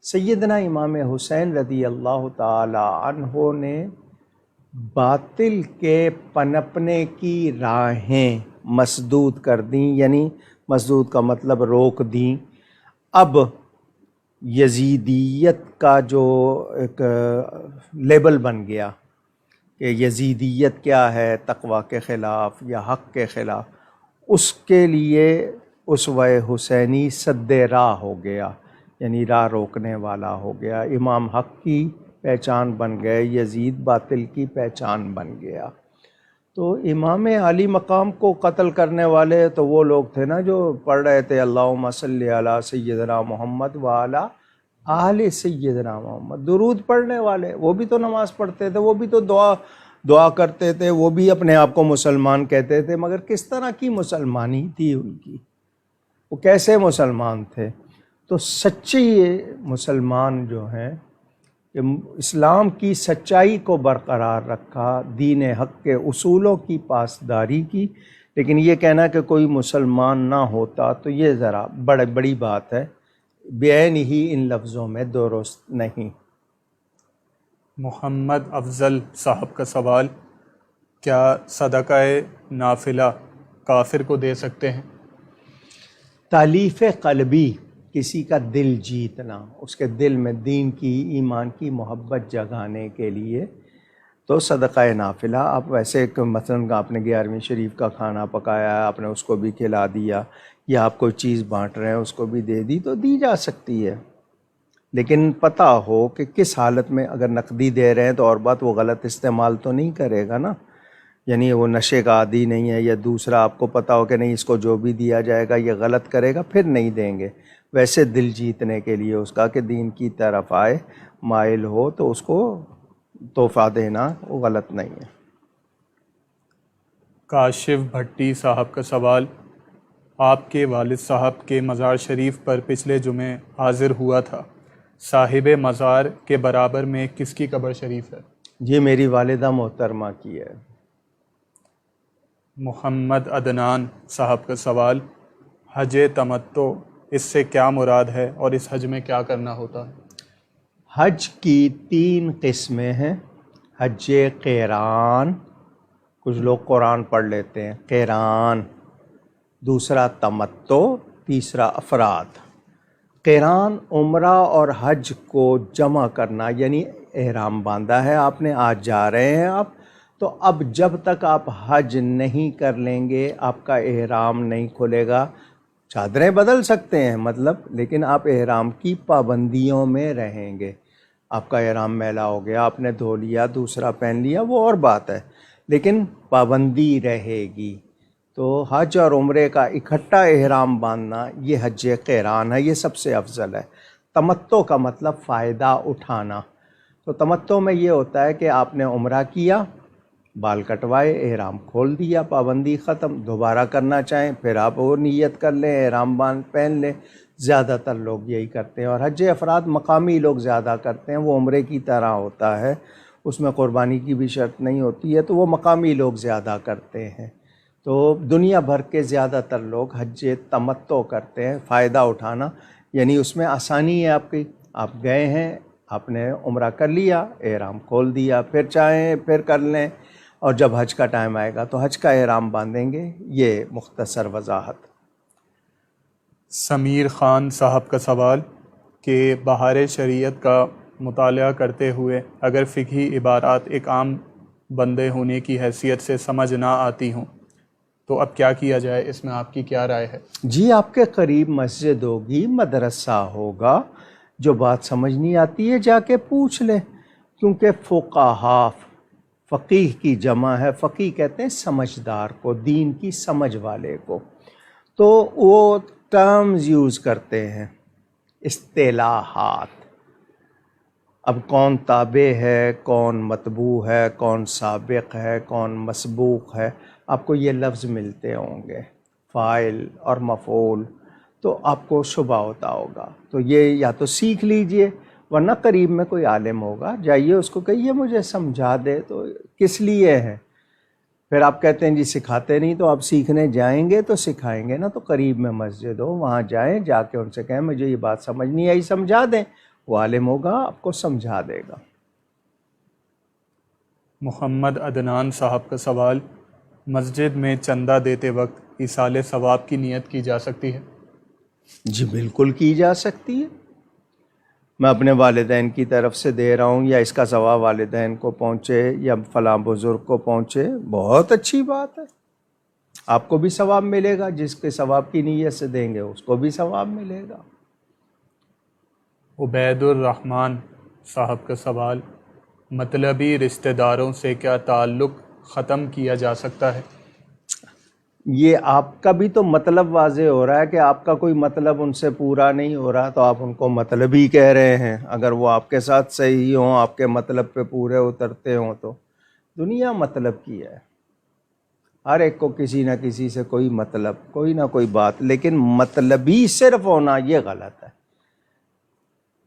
سیدنا امام حسین رضی اللہ تعالی عنہ نے باطل کے پنپنے کی راہیں مسدود کر دیں، یعنی مسدود کا مطلب روک دیں۔ اب یزیدیت کا جو ایک لیبل بن گیا کہ یزیدیت کیا ہے، تقوی کے خلاف یا حق کے خلاف، اس کے لیے اسوہ حسینی سد راہ ہو گیا، یعنی راہ روکنے والا ہو گیا۔ امام حق کی پہچان بن گئے، یزید باطل کی پہچان بن گیا۔ تو امام علی مقام کو قتل کرنے والے تو وہ لوگ تھے نا جو پڑھ رہے تھے اللہم صلی علی سیدنا محمد وعلی آل سیدنا محمد، درود پڑھنے والے، وہ بھی تو نماز پڑھتے تھے، وہ بھی تو دعا کرتے تھے، وہ بھی اپنے آپ کو مسلمان کہتے تھے، مگر کس طرح کی مسلمانی تھی ان کی، وہ کیسے مسلمان تھے؟ تو سچی مسلمان جو ہیں کہ اسلام کی سچائی کو برقرار رکھا، دین حق کے اصولوں کی پاسداری کی، لیکن یہ کہنا کہ کوئی مسلمان نہ ہوتا تو یہ ذرا بڑی بات ہے، بعین ہی ان لفظوں میں درست نہیں۔ محمد افضل صاحب کا سوال، کیا صدقہ نافلہ کافر کو دے سکتے ہیں؟ تالیف قلبی، کسی کا دل جیتنا، اس کے دل میں دین کی، ایمان کی محبت جگانے کے لیے تو صدقہ نافلہ آپ ویسے مثلاً آپ نے 11ویں شریف کا کھانا پکایا ہے، آپ نے اس کو بھی کھلا دیا، یا آپ کوئی چیز بانٹ رہے ہیں اس کو بھی دے دی تو دی جا سکتی ہے، لیکن پتہ ہو کہ کس حالت میں، اگر نقدی دے رہے ہیں تو اور بات، وہ غلط استعمال تو نہیں کرے گا نا، یعنی وہ نشے کا عادی نہیں ہے، یا دوسرا آپ کو پتہ ہو کہ نہیں اس کو جو بھی دیا جائے گا یہ غلط کرے گا، پھر نہیں دیں گے۔ ویسے دل جیتنے کے لیے اس کا کہ دین کی طرف آئے، مائل ہو، تو اس کو تحفہ دینا وہ غلط نہیں ہے۔ کاشف بھٹی صاحب کا سوال، آپ کے والد صاحب کے مزار شریف پر پچھلے جمعے حاضر ہوا تھا، صاحب مزار کے برابر میں کس کی قبر شریف ہے؟ یہ میری والدہ محترمہ کی ہے۔ محمد عدنان صاحب کا سوال، حج تمتع، اس سے کیا مراد ہے اور اس حج میں کیا کرنا ہوتا ہے؟ حج کی 3 قسمیں ہیں، حج قیران، کچھ لوگ قرآن پڑھ لیتے ہیں، قیران، دوسرا تمتع، تیسرا افراد۔ قیران عمرہ اور حج کو جمع کرنا، یعنی احرام باندھا ہے آپ نے، آج جا رہے ہیں آپ، تو اب جب تک آپ حج نہیں کر لیں گے آپ کا احرام نہیں کھلے گا۔ چادریں بدل سکتے ہیں مطلب، لیکن آپ احرام کی پابندیوں میں رہیں گے۔ آپ کا احرام میلا ہو گیا، آپ نے دھو لیا، دوسرا پہن لیا، وہ اور بات ہے، لیکن پابندی رہے گی۔ تو حج اور عمرے کا اکٹھا احرام باندھنا یہ حج قیران ہے، یہ سب سے افضل ہے۔ تمتع کا مطلب فائدہ اٹھانا، تو تمتع میں یہ ہوتا ہے کہ آپ نے عمرہ کیا، بال کٹوائے، احرام کھول دیا، پابندی ختم، دوبارہ کرنا چاہیں پھر آپ وہ نیت کر لیں، احرام پہن لیں، زیادہ تر لوگ یہی کرتے ہیں۔ اور حج افراد مقامی لوگ زیادہ کرتے ہیں، وہ عمرے کی طرح ہوتا ہے، اس میں قربانی کی بھی شرط نہیں ہوتی ہے، تو وہ مقامی لوگ زیادہ کرتے ہیں۔ تو دنیا بھر کے زیادہ تر لوگ حج تمتع کرتے ہیں، فائدہ اٹھانا، یعنی اس میں آسانی ہے آپ کی، آپ گئے ہیں، آپ نے عمرہ کر لیا، احرام کھول دیا، پھر چاہیں پھر کر لیں، اور جب حج کا ٹائم آئے گا تو حج کا احرام باندھیں گے۔ یہ مختصر وضاحت۔ سمیر خان صاحب کا سوال کہ بہار شریعت کا مطالعہ کرتے ہوئے اگر فقہی عبارات ایک عام بندے ہونے کی حیثیت سے سمجھ نہ آتی ہوں تو اب کیا کیا جائے، اس میں آپ کی کیا رائے ہے؟ جی، آپ کے قریب مسجد ہوگی، مدرسہ ہوگا، جو بات سمجھ نہیں آتی ہے جا کے پوچھ لیں، کیونکہ فقیہ کی جمع ہے، فقیہ کہتے ہیں سمجھدار کو، دین کی سمجھ والے کو. تو وہ ٹرمز یوز کرتے ہیں، اصطلاحات. اب کون تابع ہے، کون متبوع ہے، کون سابق ہے، کون مسبوق ہے، آپ کو یہ لفظ ملتے ہوں گے، فاعل اور مفعول. تو آپ کو شبہ ہوتا ہوگا. تو یہ یا تو سیکھ لیجئے، ورنہ قریب میں کوئی عالم ہوگا، جائیے اس کو کہیے مجھے سمجھا دے. تو کس لیے ہے؟ پھر آپ کہتے ہیں جی سکھاتے نہیں، تو آپ سیکھنے جائیں گے تو سکھائیں گے نا. تو قریب میں مسجد ہو، وہاں جائیں، جا کے ان سے کہیں مجھے یہ بات سمجھ نہیں آئی، سمجھا دیں. وہ عالم ہوگا، آپ کو سمجھا دے گا. محمد عدنان صاحب کا سوال، مسجد میں چندہ دیتے وقت ایصال ثواب کی نیت کی جا سکتی ہے؟ جی بالکل کی جا سکتی ہے. میں اپنے والدین کی طرف سے دے رہا ہوں، یا اس کا ثواب والدین کو پہنچے یا فلاں بزرگ کو پہنچے، بہت اچھی بات ہے. آپ کو بھی ثواب ملے گا، جس کے ثواب کی نیت سے دیں گے اس کو بھی ثواب ملے گا. عبید الرحمن صاحب کا سوال، مطلبی رشتہ داروں سے کیا تعلق ختم کیا جا سکتا ہے؟ یہ آپ کا بھی تو مطلب واضح ہو رہا ہے کہ آپ کا کوئی مطلب ان سے پورا نہیں ہو رہا، تو آپ ان کو مطلبی کہہ رہے ہیں. اگر وہ آپ کے ساتھ صحیح ہوں، آپ کے مطلب پہ پورے اترتے ہوں، تو دنیا مطلب کی ہے. ہر ایک کو کسی نہ کسی سے کوئی مطلب، کوئی نہ کوئی بات، لیکن مطلبی صرف ہونا یہ غلط ہے.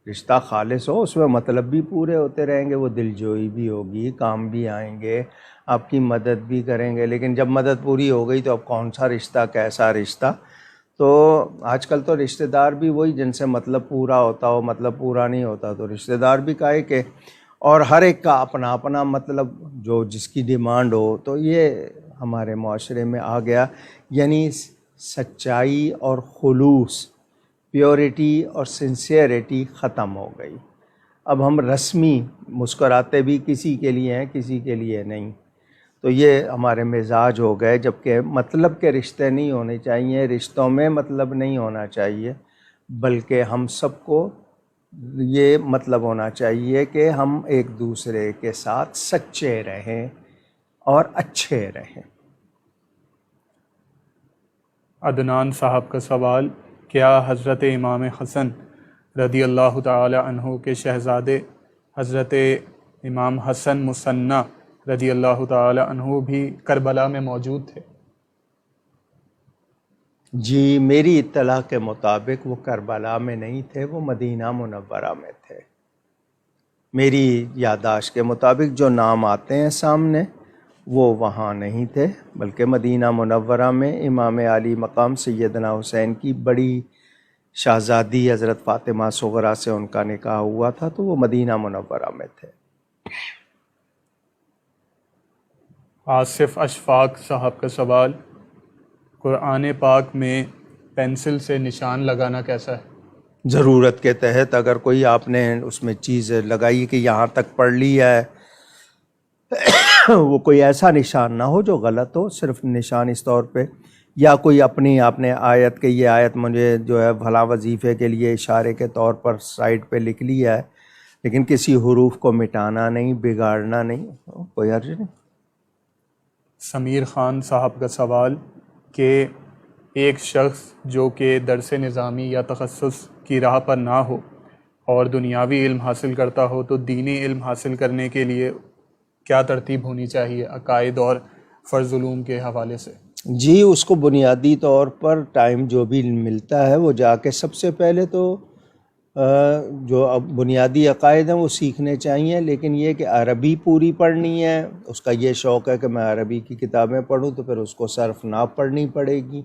رشتہ خالص ہو، اس میں مطلب بھی پورے ہوتے رہیں گے، وہ دل جوئی بھی ہوگی، کام بھی آئیں گے، آپ کی مدد بھی کریں گے. لیکن جب مدد پوری ہو گئی تو اب کون سا رشتہ، کیسا رشتہ؟ تو آج کل تو رشتہ دار بھی وہی جن سے مطلب پورا ہوتا ہو، مطلب پورا نہیں ہوتا تو رشتہ دار بھی کائے کہ. اور ہر ایک کا اپنا اپنا مطلب، جو جس کی ڈیمانڈ ہو. تو یہ ہمارے معاشرے میں آ گیا، یعنی سچائی اور خلوص، پیورٹی اور سنسیئرٹی ختم ہو گئی. اب ہم رسمی مسکراتے بھی کسی کے لیے ہیں، کسی کے لیے نہیں. تو یہ ہمارے مزاج ہو گئے، جبکہ مطلب کے رشتے نہیں ہونے چاہیے، رشتوں میں مطلب نہیں ہونا چاہیے، بلکہ ہم سب کو یہ مطلب ہونا چاہیے کہ ہم ایک دوسرے کے ساتھ سچے رہیں اور اچھے رہیں. عدنان صاحب کا سوال، کیا حضرت امام حسن رضی اللہ تعالی عنہ کے شہزادے حضرت امام حسن مثنیٰ رضی اللہ تعالی عنہ بھی کربلا میں موجود تھے؟ جی میری اطلاع کے مطابق وہ کربلا میں نہیں تھے، وہ مدینہ منورہ میں تھے. میری یادداشت کے مطابق جو نام آتے ہیں سامنے وہ وہاں نہیں تھے، بلکہ مدینہ منورہ میں امام عالی مقام سیدنا حسین کی بڑی شہزادی حضرت فاطمہ صغریٰ سے ان کا نکاح ہوا تھا، تو وہ مدینہ منورہ میں تھے. آصف اشفاق صاحب کا سوال، قرآن پاک میں پینسل سے نشان لگانا کیسا ہے؟ ضرورت کے تحت اگر کوئی آپ نے اس میں چیز لگائی کہ یہاں تک پڑھ لیا ہے، وہ کوئی ایسا نشان نہ ہو جو غلط ہو، صرف نشان اس طور پہ، یا کوئی اپنی آپ نے آیت کہ یہ آیت مجھے جو ہے فلاں وظیفے کے لیے اشارے کے طور پر سائڈ پہ لکھ لیا ہے، لیکن کسی حروف کو مٹانا نہیں، بگاڑنا نہیں، کوئی حرج نہیں. سمیر خان صاحب کا سوال کہ ایک شخص جو کہ درس نظامی یا تخصص کی راہ پر نہ ہو اور دنیاوی علم حاصل کرتا ہو، تو دینی علم حاصل کرنے کے لیے کیا ترتیب ہونی چاہیے عقائد اور فرض علوم کے حوالے سے؟ جی اس کو بنیادی طور پر ٹائم جو بھی ملتا ہے وہ جا کے سب سے پہلے تو جو بنیادی عقائد ہیں وہ سیکھنے چاہیے، لیکن یہ کہ عربی پوری پڑھنی ہے، اس کا یہ شوق ہے کہ میں عربی کی کتابیں پڑھوں، تو پھر اس کو صرف نحو پڑھنی پڑے گی.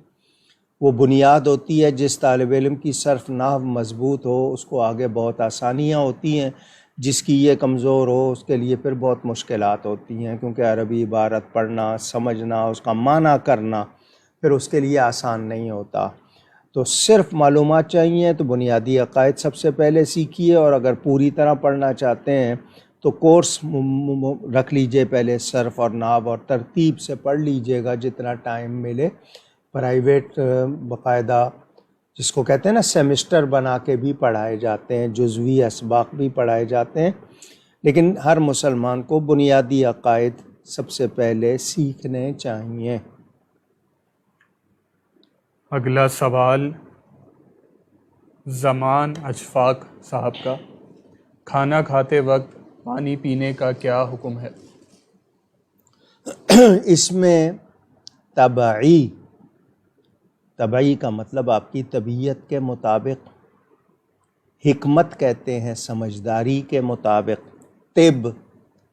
وہ بنیاد ہوتی ہے. جس طالب علم کی صرف نحو مضبوط ہو اس کو آگے بہت آسانیاں ہوتی ہیں، جس کی یہ کمزور ہو اس کے لیے پھر بہت مشکلات ہوتی ہیں، کیونکہ عربی عبارت پڑھنا، سمجھنا، اس کا معنی کرنا پھر اس کے لیے آسان نہیں ہوتا. تو صرف معلومات چاہیے تو بنیادی عقائد سب سے پہلے سیکھیے، اور اگر پوری طرح پڑھنا چاہتے ہیں تو کورس رکھ لیجئے پہلے صرف اور نحو، اور ترتیب سے پڑھ لیجئے گا جتنا ٹائم ملے. پرائیویٹ باقاعدہ جس کو کہتے ہیں نا سیمسٹر بنا کے بھی پڑھائے جاتے ہیں، جزوی اسباق بھی پڑھائے جاتے ہیں، لیکن ہر مسلمان کو بنیادی عقائد سب سے پہلے سیکھنے چاہیے۔ اگلا سوال زمان اشفاق صاحب کا، کھانا کھاتے وقت پانی پینے کا کیا حکم ہے؟ اس میں طبعی کا مطلب آپ کی طبیعت کے مطابق، حکمت کہتے ہیں سمجھداری کے مطابق،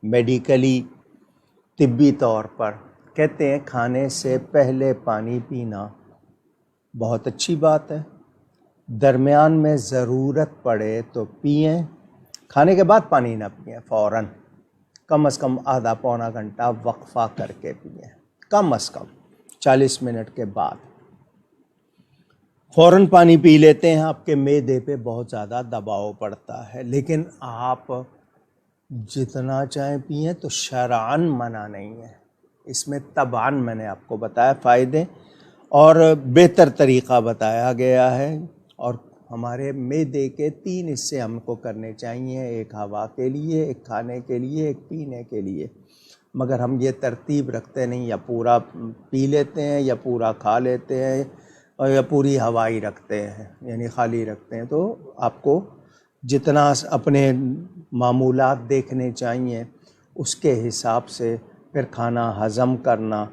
میڈیکلی طبی طور پر کہتے ہیں کھانے سے پہلے پانی پینا بہت اچھی بات ہے۔ درمیان میں ضرورت پڑے تو پئیں، کھانے کے بعد پانی نہ پئیں فوراً، کم از کم آدھا پونا گھنٹہ وقفہ کر کے پئیں، کم از کم 40 منٹ کے بعد فوراً پانی پی لیتے ہیں، آپ کے معدے پہ بہت زیادہ دباؤ پڑتا ہے، لیکن آپ جتنا چاہیں پئیں تو شرعاً منع نہیں ہے۔ اس میں طبعاً میں نے آپ کو بتایا فائدے اور بہتر طریقہ بتایا گیا ہے، اور ہمارے معدے کے 3 حصے ہم کو کرنے چاہیے، ایک ہوا کے لیے، ایک کھانے کے لیے، ایک پینے کے لیے، مگر ہم یہ ترتیب رکھتے نہیں، یا پورا پی لیتے ہیں یا پورا کھا لیتے ہیں اور یا پوری ہوا ہی رکھتے ہیں، یعنی خالی رکھتے ہیں۔ تو آپ کو جتنا اپنے معمولات دیکھنے چاہیے اس کے حساب سے پھر کھانا ہضم کرنا،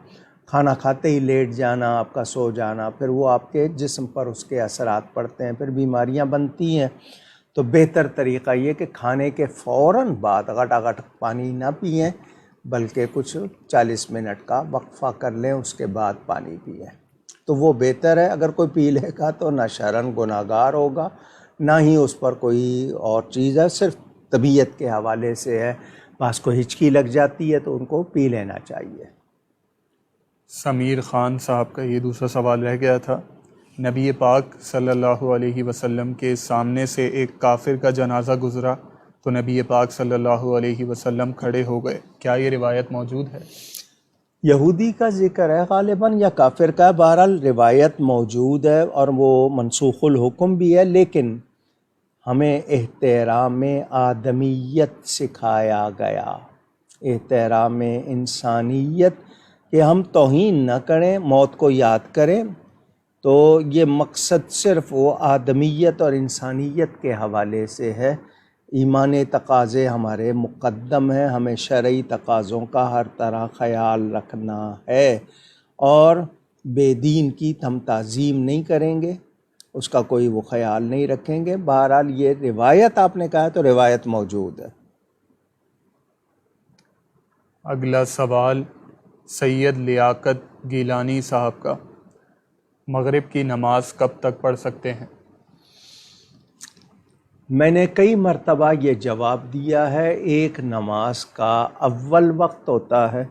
کھانا کھاتے ہی لیٹ جانا، آپ کا سو جانا، پھر وہ آپ کے جسم پر اس کے اثرات پڑتے ہیں، پھر بیماریاں بنتی ہیں۔ تو بہتر طریقہ یہ کہ کھانے کے فوراً بعد گھٹ پانی نہ پئیں، بلکہ کچھ 40 منٹ کا وقفہ کر لیں، اس کے بعد پانی پئیں، تو وہ بہتر ہے۔ اگر کوئی پی لے گا تو نہ شرعاً گناہگار ہوگا، نہ ہی اس پر کوئی اور چیز ہے، صرف طبیعت کے حوالے سے ہے، بعض کو ہچکی لگ جاتی ہے تو ان کو پی لینا چاہیے۔ سمیر خان صاحب کا یہ دوسرا سوال رہ گیا تھا، نبی پاک صلی اللہ علیہ وسلم کے سامنے سے ایک کافر کا جنازہ گزرا تو نبی پاک صلی اللہ علیہ وسلم کھڑے ہو گئے، کیا یہ روایت موجود ہے؟ یہودی کا ذکر ہے غالباً یا کافر کا، بہرحال روایت موجود ہے اور وہ منسوخ الحکم بھی ہے، لیکن ہمیں احترام آدمیت سکھایا گیا، احترام انسانیت، کہ ہم توہین نہ کریں، موت کو یاد کریں۔ تو یہ مقصد صرف وہ آدمیت اور انسانیت کے حوالے سے ہے۔ ایمان تقاضے ہمارے مقدم ہیں، ہمیں شرعی تقاضوں کا ہر طرح خیال رکھنا ہے، اور بے دین کی ہم تعظیم نہیں کریں گے، اس کا کوئی وہ خیال نہیں رکھیں گے۔ بہرحال یہ روایت آپ نے کہا تو روایت موجود ہے۔ اگلا سوال سید لیاقت گیلانی صاحب کا، مغرب کی نماز کب تک پڑھ سکتے ہیں؟ میں نے کئی مرتبہ یہ جواب دیا ہے، ایک نماز کا اول وقت ہوتا ہے،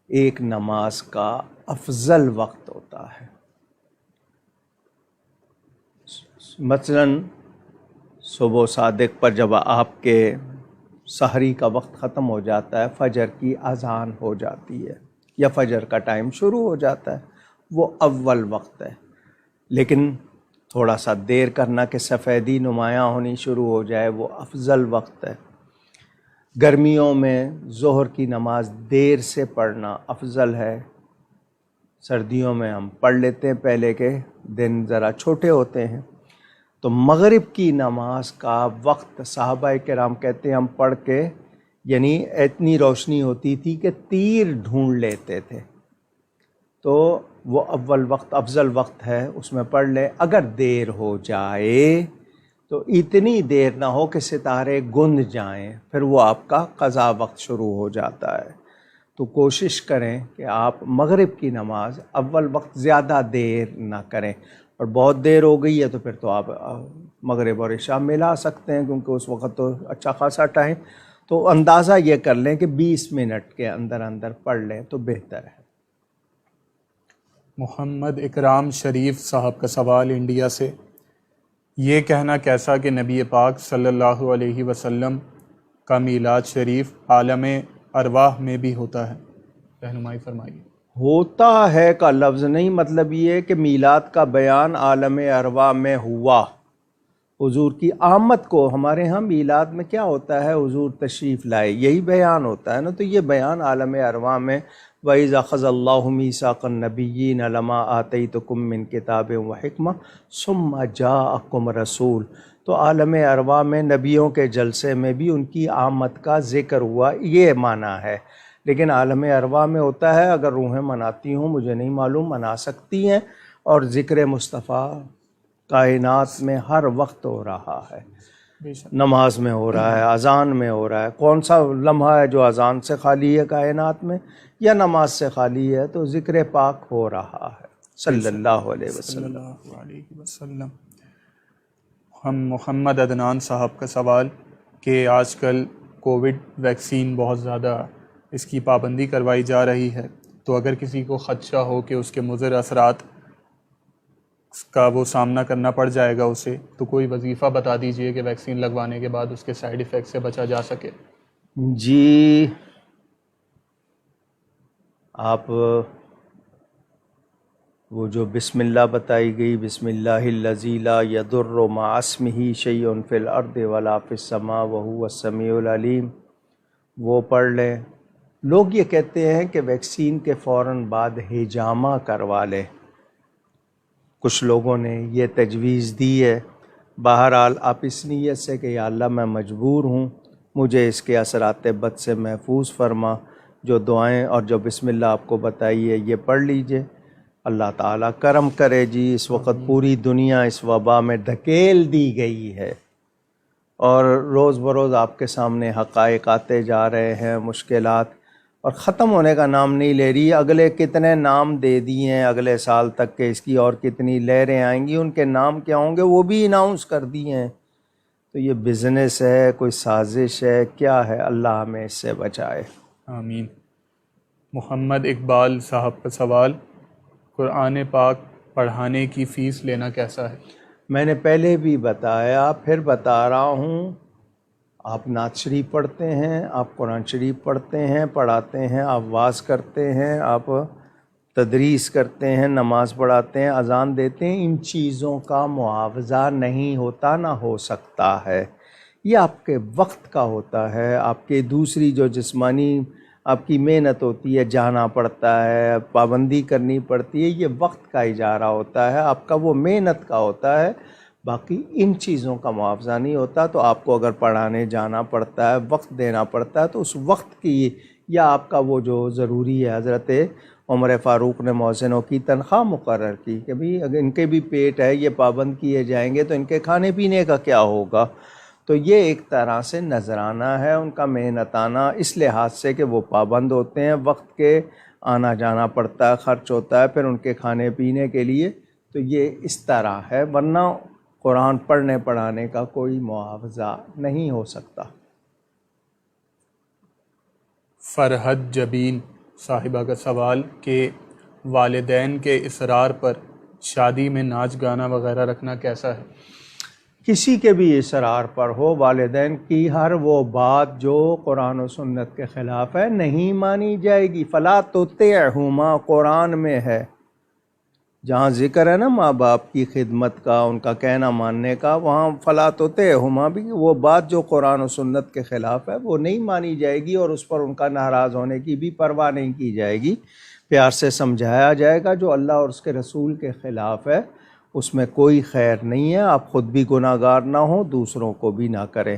ایک نماز کا افضل وقت ہوتا ہے۔ مثلاً صبح صادق پر جب آپ کے سحری کا وقت ختم ہو جاتا ہے، فجر کی اذان ہو جاتی ہے یا فجر کا ٹائم شروع ہو جاتا ہے، وہ اول وقت ہے، لیکن تھوڑا سا دیر کرنا کہ سفیدی نمایاں ہونی شروع ہو جائے، وہ افضل وقت ہے۔ گرمیوں میں ظہر کی نماز دیر سے پڑھنا افضل ہے، سردیوں میں ہم پڑھ لیتے ہیں، پہلے کے دن ذرا چھوٹے ہوتے ہیں۔ تو مغرب کی نماز کا وقت صحابہ کرام کہتے ہیں ہم پڑھ کے، یعنی اتنی روشنی ہوتی تھی کہ تیر ڈھونڈ لیتے تھے، تو وہ اول وقت افضل وقت ہے، اس میں پڑھ لیں۔ اگر دیر ہو جائے تو اتنی دیر نہ ہو کہ ستارے گند جائیں، پھر وہ آپ کا قضا وقت شروع ہو جاتا ہے۔ تو کوشش کریں کہ آپ مغرب کی نماز اول وقت زیادہ دیر نہ کریں، اور بہت دیر ہو گئی ہے تو پھر تو آپ مغرب اور عشاء ملا سکتے ہیں، کیونکہ اس وقت تو اچھا خاصا ٹائم، تو اندازہ یہ کر لیں کہ 20 منٹ کے اندر اندر پڑھ لیں تو بہتر ہے۔ محمد اکرام شریف صاحب کا سوال انڈیا سے، یہ کہنا کیسا کہ نبی پاک صلی اللہ علیہ وسلم کا میلاد شریف عالم ارواح میں بھی ہوتا ہے، رہنمائی فرمائیے۔ ہوتا ہے کا لفظ نہیں، مطلب یہ کہ میلاد کا بیان عالم ارواح میں ہوا، حضور کی آمد کو ہمارے ہاں میلاد میں کیا ہوتا ہے؟ حضور تشریف لائے، یہی بیان ہوتا ہے نا. تو یہ بیان عالم ارواح میں وَإِذَا أَخَذَ اللَّهُ مِيثَاقَ النَّبِيِّينَ لَمَا آتَيْتُكُم مِّن كِتَابٍ وَحِكْمَةٍ ثُمَّ جَاءَكُمْ رَسُولٌ. تو عالم ارواح میں نبیوں کے جلسے میں بھی ان کی آمد کا ذکر ہوا، یہ معنی ہے. لیکن عالم ارواح میں ہوتا ہے اگر روحیں مناتی ہوں، مجھے نہیں معلوم، منا سکتی ہیں. اور ذکر مصطفیٰ کائنات میں ہر وقت ہو رہا ہے، بے شک. نماز میں ہو رہا ہے، اذان میں ہو رہا ہے. کون سا لمحہ ہے جو اذان سے خالی ہے کائنات میں یا نماز سے خالی ہے؟ تو ذکر پاک ہو رہا ہے صلی اللہ علیہ صلی وسلم. اللہ علیہ وسلم. ہم محمد عدنان صاحب کا سوال کہ آج کل کووڈ ویکسین بہت زیادہ اس کی پابندی کروائی جا رہی ہے، تو اگر کسی کو خدشہ ہو کہ اس کے مضر اثرات کا وہ سامنا کرنا پڑ جائے گا اسے، تو کوئی وظیفہ بتا دیجئے کہ ویکسین لگوانے کے بعد اس کے سائیڈ ایفیکٹ سے بچا جا سکے. جی آپ وہ جو بسم اللہ بتائی گئی، بسم اللہ الذی لا یضر مع اسمہ شیء فی الارض ولا فی السماء وہو السمیع العلیم، وہ پڑھ لیں. لوگ یہ کہتے ہیں کہ ویکسین کے فوراً بعد ہجامہ کروا لیں. کچھ لوگوں نے یہ تجویز دی ہے. بہرحال آپ اس نیت سے کہ یا اللہ میں مجبور ہوں، مجھے اس کے اثرات بد سے محفوظ فرما، جو دعائیں اور جو بسم اللہ آپ کو بتائی ہے یہ پڑھ لیجئے. اللہ تعالیٰ کرم کرے. جی اس وقت پوری دنیا اس وبا میں دھکیل دی گئی ہے اور روز بروز آپ کے سامنے حقائق آتے جا رہے ہیں، مشکلات، اور ختم ہونے کا نام نہیں لے رہی. اگلے کتنے نام دے دیے ہیں اگلے سال تک کہ اس کی اور کتنی لہریں آئیں گی، ان کے نام کیا ہوں گے وہ بھی اناؤنس کر دیے ہیں. تو یہ بزنس ہے، کوئی سازش ہے، کیا ہے؟ اللہ ہمیں اس سے بچائے. آمین. محمد اقبال صاحب کا سوال، قرآن پاک پڑھانے کی فیس لینا کیسا ہے؟ میں نے پہلے بھی بتایا، پھر بتا رہا ہوں. آپ نعت شریف پڑھتے ہیں، آپ قرآن شریف پڑھتے ہیں، پڑھاتے ہیں، آپ واعظ کرتے ہیں، آپ تدریس کرتے ہیں، نماز پڑھاتے ہیں، اذان دیتے ہیں. ان چیزوں کا معاوضہ نہیں ہوتا، نہ ہو سکتا ہے. یہ آپ کے وقت کا ہوتا ہے. آپ کے دوسری جو جسمانی آپ کی محنت ہوتی ہے، جانا پڑتا ہے، پابندی کرنی پڑتی ہے، یہ وقت کا اجارہ ہوتا ہے، آپ کا وہ محنت کا ہوتا ہے. باقی ان چیزوں کا معاوضہ نہیں ہوتا. تو آپ کو اگر پڑھانے جانا پڑتا ہے، وقت دینا پڑتا ہے، تو اس وقت کی یا آپ کا وہ جو ضروری ہے. حضرت عمر فاروق نے مؤذنوں کی تنخواہ مقرر کی کہ بھئی اگر ان کے بھی پیٹ ہے، یہ پابند کیے جائیں گے تو ان کے کھانے پینے کا کیا ہوگا. تو یہ ایک طرح سے نذرانہ ہے ان کا محنتانہ، اس لحاظ سے کہ وہ پابند ہوتے ہیں، وقت کے آنا جانا پڑتا ہے، خرچ ہوتا ہے پھر ان کے کھانے پینے کے لیے. تو یہ اس طرح ہے، ورنہ قرآن پڑھنے پڑھانے کا کوئی معاوضہ نہیں ہو سکتا. فرحت جبین صاحبہ کا سوال کہ والدین کے اصرار پر شادی میں ناچ گانا وغیرہ رکھنا کیسا ہے؟ کسی کے بھی اصرار پر ہو، والدین کی ہر وہ بات جو قرآن و سنت کے خلاف ہے نہیں مانی جائے گی. فلا تطعہما قرآن میں ہے، جہاں ذکر ہے نا ماں باپ کی خدمت کا، ان کا کہنا ماننے کا، وہاں فلا تطعہما بھی وہ بات جو قرآن و سنت کے خلاف ہے وہ نہیں مانی جائے گی، اور اس پر ان کا ناراض ہونے کی بھی پرواہ نہیں کی جائے گی. پیار سے سمجھایا جائے گا. جو اللہ اور اس کے رسول کے خلاف ہے اس میں کوئی خیر نہیں ہے. آپ خود بھی گناہ گار نہ ہوں، دوسروں کو بھی نہ کریں.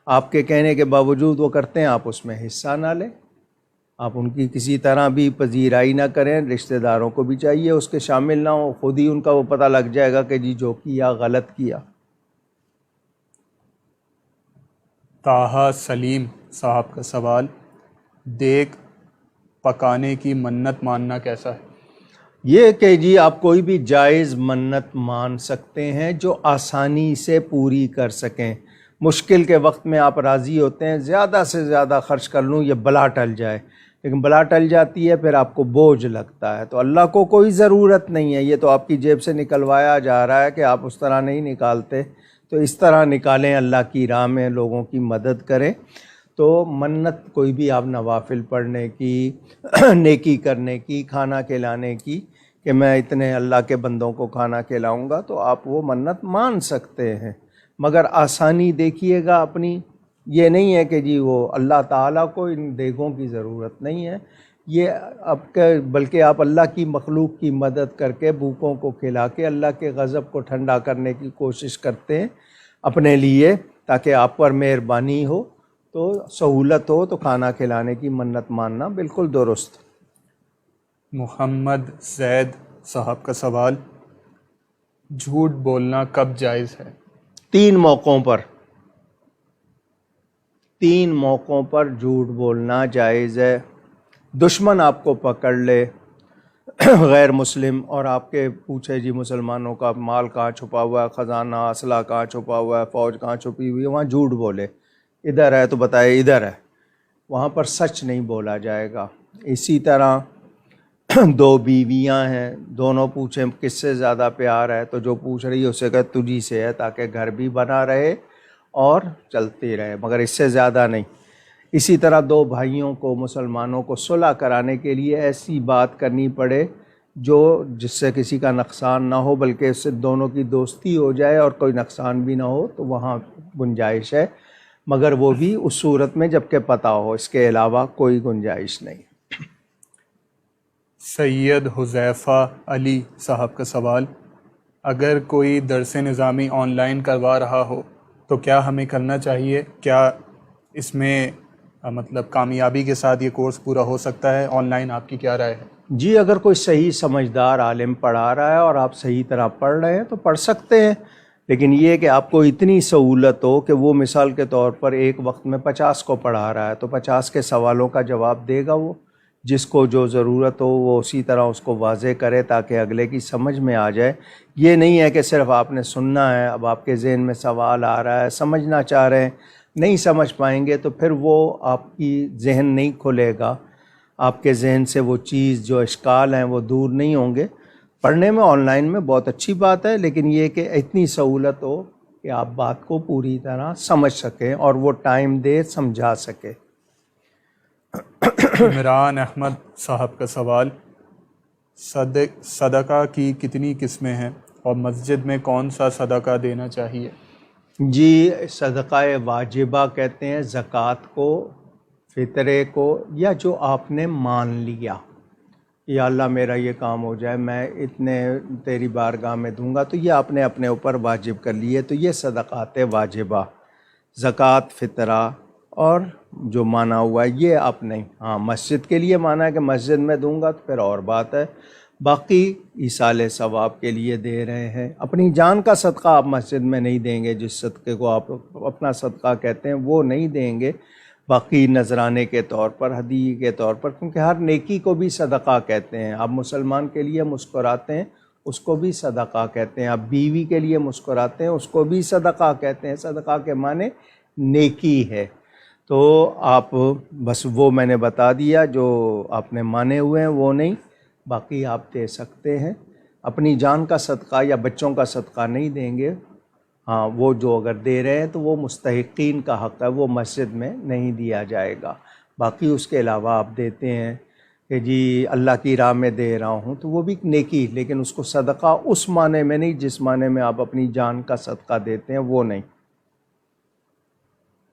آپ کے کہنے کے باوجود وہ کرتے ہیں، آپ اس میں حصہ نہ لیں، آپ ان کی کسی طرح بھی پذیرائی نہ کریں. رشتہ داروں کو بھی چاہیے اس کے شامل نہ ہوں، خود ہی ان کا وہ پتہ لگ جائے گا کہ جی جو کیا غلط کیا. طاہا سلیم صاحب کا سوال، دیگ پکانے کی منت ماننا کیسا ہے؟ یہ کہ جی آپ کوئی بھی جائز منت مان سکتے ہیں جو آسانی سے پوری کر سکیں. مشکل کے وقت میں آپ راضی ہوتے ہیں زیادہ سے زیادہ خرچ کر لوں یہ بلا ٹل جائے، لیکن بلا ٹل جاتی ہے پھر آپ کو بوجھ لگتا ہے. تو اللہ کو کوئی ضرورت نہیں ہے، یہ تو آپ کی جیب سے نکلوایا جا رہا ہے کہ آپ اس طرح نہیں نکالتے، تو اس طرح نکالیں، اللہ کی راہ میں لوگوں کی مدد کریں. تو منت کوئی بھی آپ نوافل پڑھنے کی، نیکی کرنے کی، کھانا کھلانے کی، کہ میں اتنے اللہ کے بندوں کو کھانا کھلاؤں گا، تو آپ وہ منت مان سکتے ہیں. مگر آسانی دیکھیے گا اپنی، یہ نہیں ہے کہ جی وہ اللہ تعالیٰ کو ان دیگوں کی ضرورت نہیں ہے، یہ اب کے بلکہ آپ اللہ کی مخلوق کی مدد کر کے بھوکوں کو کھلا کے اللہ کے غضب کو ٹھنڈا کرنے کی کوشش کرتے ہیں اپنے لیے، تاکہ آپ پر مہربانی ہو تو سہولت ہو تو کھانا کھلانے کی منت ماننا بالکل درست۔ محمد زید صاحب کا سوال، جھوٹ بولنا کب جائز ہے؟ 3 موقعوں پر، 3 موقعوں پر جھوٹ بولنا جائز ہے۔ دشمن آپ کو پکڑ لے غیر مسلم اور آپ کے پوچھے جی مسلمانوں کا مال کہاں چھپا ہوا ہے، خزانہ اسلحہ کہاں چھپا ہوا ہے، فوج کہاں چھپی ہوئی ہے، وہاں جھوٹ بولے، ادھر ہے تو بتائے ادھر ہے، وہاں پر سچ نہیں بولا جائے گا۔ اسی طرح 2 بیویاں ہیں، دونوں پوچھیں کس سے زیادہ پیار ہے، تو جو پوچھ رہی ہے اسے کہ تجھی سے ہے، تاکہ گھر بھی بنا رہے اور چلتی رہے، مگر اس سے زیادہ نہیں۔ اسی طرح 2 بھائیوں کو مسلمانوں کو صلح کرانے کے لیے ایسی بات کرنی پڑے جس سے کسی کا نقصان نہ ہو، بلکہ اس سے دونوں کی دوستی ہو جائے اور کوئی نقصان بھی نہ ہو، تو وہاں گنجائش ہے، مگر وہ بھی اس صورت میں جب کہ پتہ ہو، اس کے علاوہ کوئی گنجائش نہیں۔ سید حذیفہ علی صاحب کا سوال، اگر کوئی درس نظامی آن لائن کروا رہا ہو تو کیا ہمیں کرنا چاہیے؟ کیا اس میں مطلب کامیابی کے ساتھ یہ کورس پورا ہو سکتا ہے؟ آن لائن آپ کی کیا رائے ہے؟ جی، اگر کوئی صحیح سمجھدار عالم پڑھا رہا ہے اور آپ صحیح طرح پڑھ رہے ہیں تو پڑھ سکتے ہیں، لیکن یہ کہ آپ کو اتنی سہولت ہو کہ وہ مثال کے طور پر ایک وقت میں 50 کو پڑھا رہا ہے تو 50 کے سوالوں کا جواب دے گا، وہ جس کو جو ضرورت ہو وہ اسی طرح اس کو واضح کرے تاکہ اگلے کی سمجھ میں آ جائے۔ یہ نہیں ہے کہ صرف آپ نے سننا ہے، اب آپ کے ذہن میں سوال آ رہا ہے، سمجھنا چاہ رہے ہیں، نہیں سمجھ پائیں گے تو پھر وہ آپ کی ذہن نہیں کھلے گا، آپ کے ذہن سے وہ چیز جو اشکال ہیں وہ دور نہیں ہوں گے۔ پڑھنے میں آن لائن میں بہت اچھی بات ہے، لیکن یہ کہ اتنی سہولت ہو کہ آپ بات کو پوری طرح سمجھ سکیں اور وہ ٹائم دے سمجھا سکے۔ عمران احمد صاحب کا سوال، صدقہ کی کتنی قسمیں ہیں اور مسجد میں کون سا صدقہ دینا چاہیے؟ جی، صدقہ واجبہ کہتے ہیں زکوٰۃ کو، فطرے کو، یا جو آپ نے مان لیا، یا اللہ میرا یہ کام ہو جائے میں اتنے تیری بارگاہ میں دوں گا، تو یہ آپ نے اپنے اوپر واجب کر لیے، تو یہ صدقات واجبہ، زکوٰۃ، فطرہ اور جو مانا ہوا ہے یہ آپ نہیں۔ ہاں، مسجد کے لیے مانا ہے کہ مسجد میں دوں گا تو پھر اور بات ہے، باقی ایصال ثواب کے لیے دے رہے ہیں۔ اپنی جان کا صدقہ آپ مسجد میں نہیں دیں گے، جس صدقے کو آپ اپنا صدقہ کہتے ہیں وہ نہیں دیں گے، باقی نذرانے کے طور پر، ہدیے کے طور پر، کیونکہ ہر نیکی کو بھی صدقہ کہتے ہیں۔ آپ مسلمان کے لیے مسکراتے ہیں، اس کو بھی صدقہ کہتے ہیں، آپ بیوی کے لیے مسکراتے ہیں، اس کو بھی صدقہ کہتے ہیں۔ صدقہ کے معنی نیکی ہے، تو آپ بس وہ میں نے بتا دیا، جو آپ نے مانے ہوئے ہیں وہ نہیں، باقی آپ دے سکتے ہیں۔ اپنی جان کا صدقہ یا بچوں کا صدقہ نہیں دیں گے، ہاں وہ جو اگر دے رہے ہیں تو وہ مستحقین کا حق ہے، وہ مسجد میں نہیں دیا جائے گا۔ باقی اس کے علاوہ آپ دیتے ہیں کہ جی اللہ کی راہ میں دے رہا ہوں، تو وہ بھی نیکی، لیکن اس کو صدقہ اس معنی میں نہیں جس معنی میں آپ اپنی جان کا صدقہ دیتے ہیں، وہ نہیں۔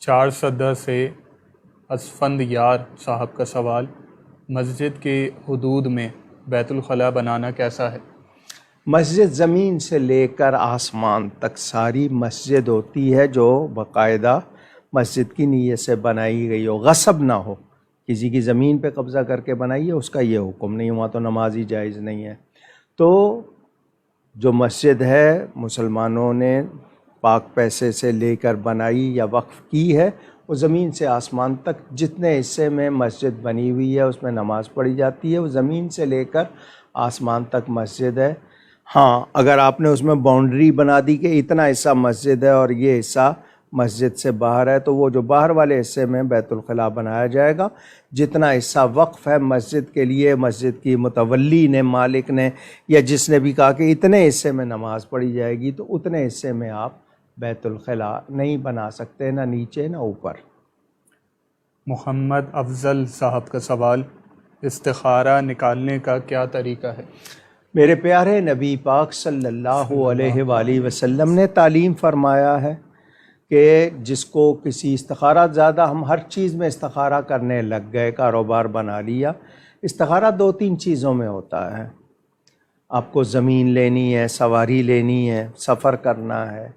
4 سدہ سے اسفند یار صاحب کا سوال، مسجد کے حدود میں بیت الخلاء بنانا کیسا ہے؟ مسجد زمین سے لے کر آسمان تک ساری مسجد ہوتی ہے جو باقاعدہ مسجد کی نیت سے بنائی گئی ہو، غصب نہ ہو، کسی کی زمین پہ قبضہ کر کے بنائیے، اس کا یہ حکم نہیں ہوا تو نماز ہی جائز نہیں ہے۔ تو جو مسجد ہے مسلمانوں نے پاک پیسے سے لے کر بنائی یا وقف کی ہے، وہ زمین سے آسمان تک جتنے حصے میں مسجد بنی ہوئی ہے اس میں نماز پڑھی جاتی ہے، وہ زمین سے لے کر آسمان تک مسجد ہے۔ ہاں، اگر آپ نے اس میں باؤنڈری بنا دی کہ اتنا حصہ مسجد ہے اور یہ حصہ مسجد سے باہر ہے، تو وہ جو باہر والے حصے میں بیت الخلاء بنایا جائے گا۔ جتنا حصہ وقف ہے مسجد کے لیے، مسجد کی متولی نے، مالک نے، یا جس نے بھی کہا کہ اتنے حصے میں نماز پڑھی جائے گی، تو اتنے حصے میں آپ بیت الخلاء نہیں بنا سکتے، نہ نیچے نہ اوپر۔ محمد افضل صاحب کا سوال، استخارہ نکالنے کا کیا طریقہ ہے؟ میرے پیارے نبی پاک صلی اللہ علیہ وآلہ وسلم نے تعلیم فرمایا ہے کہ جس کو کسی استخارہ، زیادہ ہم ہر چیز میں استخارہ کرنے لگ گئے، کاروبار بنا لیا۔ استخارہ 2-3 چیزوں میں ہوتا ہے۔ آپ کو زمین لینی ہے، سواری لینی ہے، سفر کرنا ہے،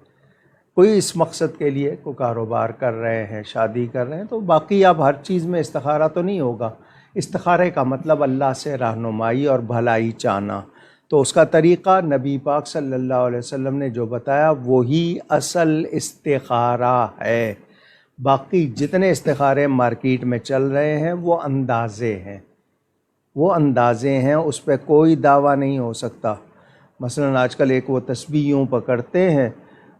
کوئی اس مقصد کے لیے کوئی کاروبار کر رہے ہیں، شادی کر رہے ہیں، تو باقی اب ہر چیز میں استخارہ تو نہیں ہوگا۔ استخارے کا مطلب اللہ سے رہنمائی اور بھلائی چاہنا، تو اس کا طریقہ نبی پاک صلی اللہ علیہ وسلم نے جو بتایا وہی اصل استخارہ ہے۔ باقی جتنے استخارے مارکیٹ میں چل رہے ہیں وہ اندازے ہیں، وہ اندازے ہیں، اس پہ کوئی دعویٰ نہیں ہو سکتا۔ مثلا آج کل ایک وہ تسبیح یوں پکڑتے ہیں،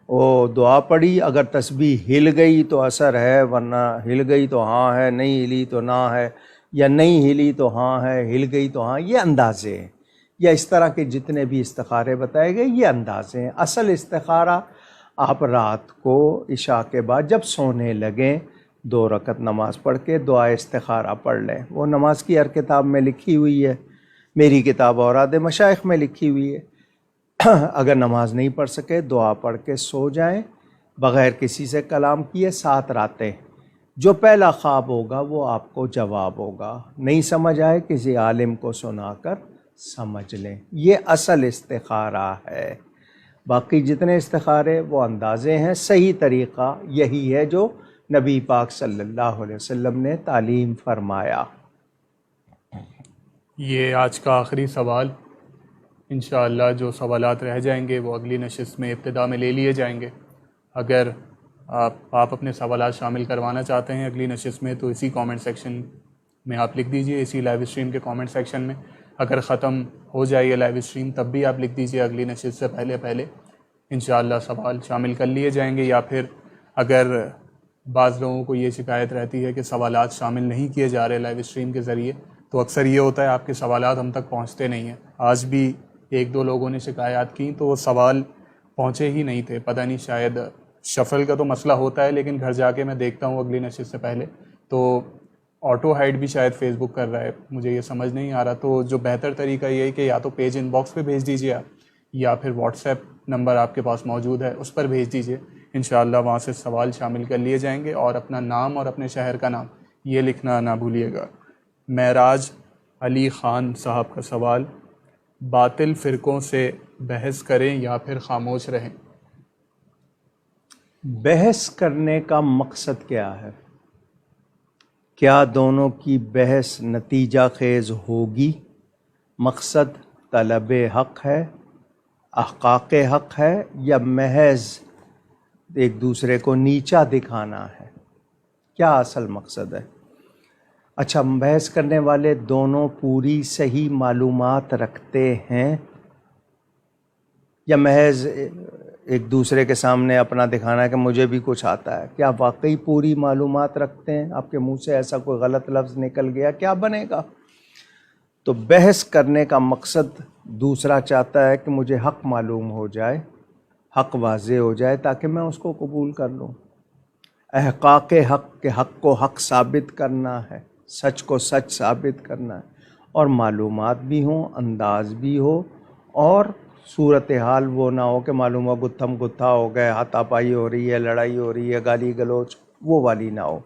وہ دعا پڑھی، اگر تسبیح ہل گئی تو اثر ہے، ورنہ ہل گئی تو ہاں ہے، نہیں ہلی تو نہ ہے، یا نہیں ہلی تو ہاں ہے، ہل گئی تو ہاں۔ یہ اندازے ہیں، یا اس طرح کے جتنے بھی استخارے بتائے گئے یہ اندازے ہیں۔ اصل استخارہ آپ رات کو عشاء کے بعد جب سونے لگیں 2 رکعت نماز پڑھ کے دعا استخارہ پڑھ لیں۔ وہ نماز کی ہر کتاب میں لکھی ہوئی ہے، میری کتاب اوراد مشائخ میں لکھی ہوئی ہے۔ اگر نماز نہیں پڑھ سکے دعا پڑھ کے سو جائیں بغیر کسی سے کلام کیے 7 راتیں۔ جو پہلا خواب ہوگا وہ آپ کو جواب ہوگا، نہیں سمجھ آئے کسی عالم کو سنا کر سمجھ لیں۔ یہ اصل استخارہ ہے۔ باقی جتنے استخارے وہ اندازے ہیں، صحیح طریقہ یہی ہے جو نبی پاک صلی اللہ علیہ وسلم نے تعلیم فرمایا۔ یہ آج کا آخری سوال، انشاءاللہ جو سوالات رہ جائیں گے وہ اگلی نشست میں ابتدا میں لے لیے جائیں گے۔ اگر آپ اپنے سوالات شامل کروانا چاہتے ہیں اگلی نشست میں تو اسی کامنٹ سیکشن میں آپ لکھ دیجئے، اسی لائیو اسٹریم کے کامنٹ سیکشن میں۔ اگر ختم ہو جائے یہ لائیو اسٹریم تب بھی آپ لکھ دیجئے، اگلی نشست سے پہلے انشاءاللہ سوال شامل کر لیے جائیں گے۔ یا پھر اگر بعض لوگوں کو یہ شکایت رہتی ہے کہ سوالات شامل نہیں کیے جا رہے لائیو اسٹریم کے ذریعے، تو اکثر یہ ہوتا ہے آپ کے سوالات ہم تک پہنچتے نہیں ہیں۔ آج بھی 1-2 لوگوں نے شکایات کی تو وہ سوال پہنچے ہی نہیں تھے، پتہ نہیں شاید شفل کا تو مسئلہ ہوتا ہے، لیکن گھر جا کے میں دیکھتا ہوں اگلی نشست سے پہلے تو آٹو ہائڈ بھی شاید فیس بک کر رہا ہے، مجھے یہ سمجھ نہیں آ رہا۔ تو جو بہتر طریقہ یہ ہے کہ یا تو پیج ان باکس پہ بھیج دیجیے آپ، یا پھر واٹس ایپ نمبر آپ کے پاس موجود ہے اس پر بھیج دیجیے، انشاءاللہ وہاں سے سوال شامل کر لیے جائیں گے۔ اور اپنا نام اور اپنے شہر کا نام یہ لکھنا نہ بھولیے گا۔ معراج علی خان صاحب کا سوال، باطل فرقوں سے بحث کریں یا پھر خاموش رہیں؟ بحث کرنے کا مقصد کیا ہے؟ کیا دونوں کی بحث نتیجہ خیز ہوگی؟ مقصد طلب حق ہے، احقاق حق ہے، یا محض ایک دوسرے کو نیچا دکھانا ہے؟ کیا اصل مقصد ہے؟ اچھا، بحث کرنے والے دونوں پوری صحیح معلومات رکھتے ہیں یا محض ایک دوسرے کے سامنے اپنا دکھانا ہے کہ مجھے بھی کچھ آتا ہے؟ کیا واقعی پوری معلومات رکھتے ہیں؟ آپ کے منہ سے ایسا کوئی غلط لفظ نکل گیا کیا بنے گا؟ تو بحث کرنے کا مقصد دوسرا چاہتا ہے کہ مجھے حق معلوم ہو جائے، حق واضح ہو جائے تاکہ میں اس کو قبول کر لوں۔ احقاق حق کے حق کو حق ثابت کرنا ہے، سچ کو سچ ثابت کرنا ہے، اور معلومات بھی ہوں، انداز بھی ہو، اور صورتحال وہ نہ ہو کہ معلوم ہو گتھم گتھا ہو گئے، ہاتھا پائی ہو رہی ہے، لڑائی ہو رہی ہے، گالی گلوچ، وہ والی نہ ہو۔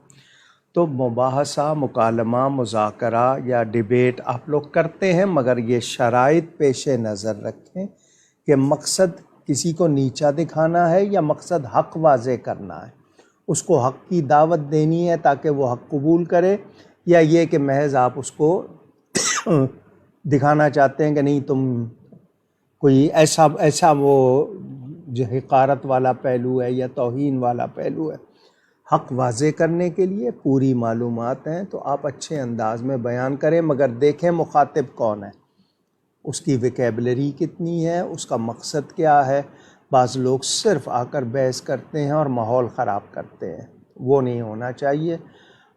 تو مباحثہ، مکالمہ، مذاکرہ یا ڈیبیٹ آپ لوگ کرتے ہیں، مگر یہ شرائط پیش نظر رکھیں کہ مقصد کسی کو نیچا دکھانا ہے یا مقصد حق واضح کرنا ہے، اس کو حق کی دعوت دینی ہے تاکہ وہ حق قبول کرے، یا یہ کہ محض آپ اس کو دکھانا چاہتے ہیں کہ نہیں تم کوئی ایسا وہ جو حقارت والا پہلو ہے یا توہین والا پہلو ہے۔ حق واضح کرنے کے لیے پوری معلومات ہیں تو آپ اچھے انداز میں بیان کریں، مگر دیکھیں مخاطب کون ہے، اس کی ویکیبلری کتنی ہے، اس کا مقصد کیا ہے۔ بعض لوگ صرف آ کر بحث کرتے ہیں اور ماحول خراب کرتے ہیں، وہ نہیں ہونا چاہیے۔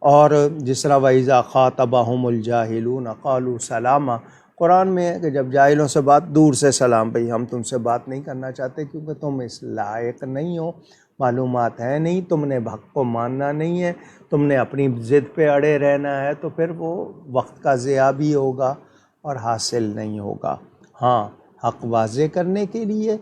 اور جس طرح وَإِذَا خَاطَبَهُمُ الْجَاهِلُونَ قَالُوا سَلَامًا، قرآن میں ہے کہ جب جاہلوں سے بات، دور سے سلام، بھئی ہم تم سے بات نہیں کرنا چاہتے کیونکہ تم اس لائق نہیں ہو، معلومات ہے نہیں، تم نے حق کو ماننا نہیں ہے، تم نے اپنی ضد پہ اڑے رہنا ہے، تو پھر وہ وقت کا ضیاع بھی ہوگا اور حاصل نہیں ہوگا۔ ہاں، حق واضح کرنے کے لیے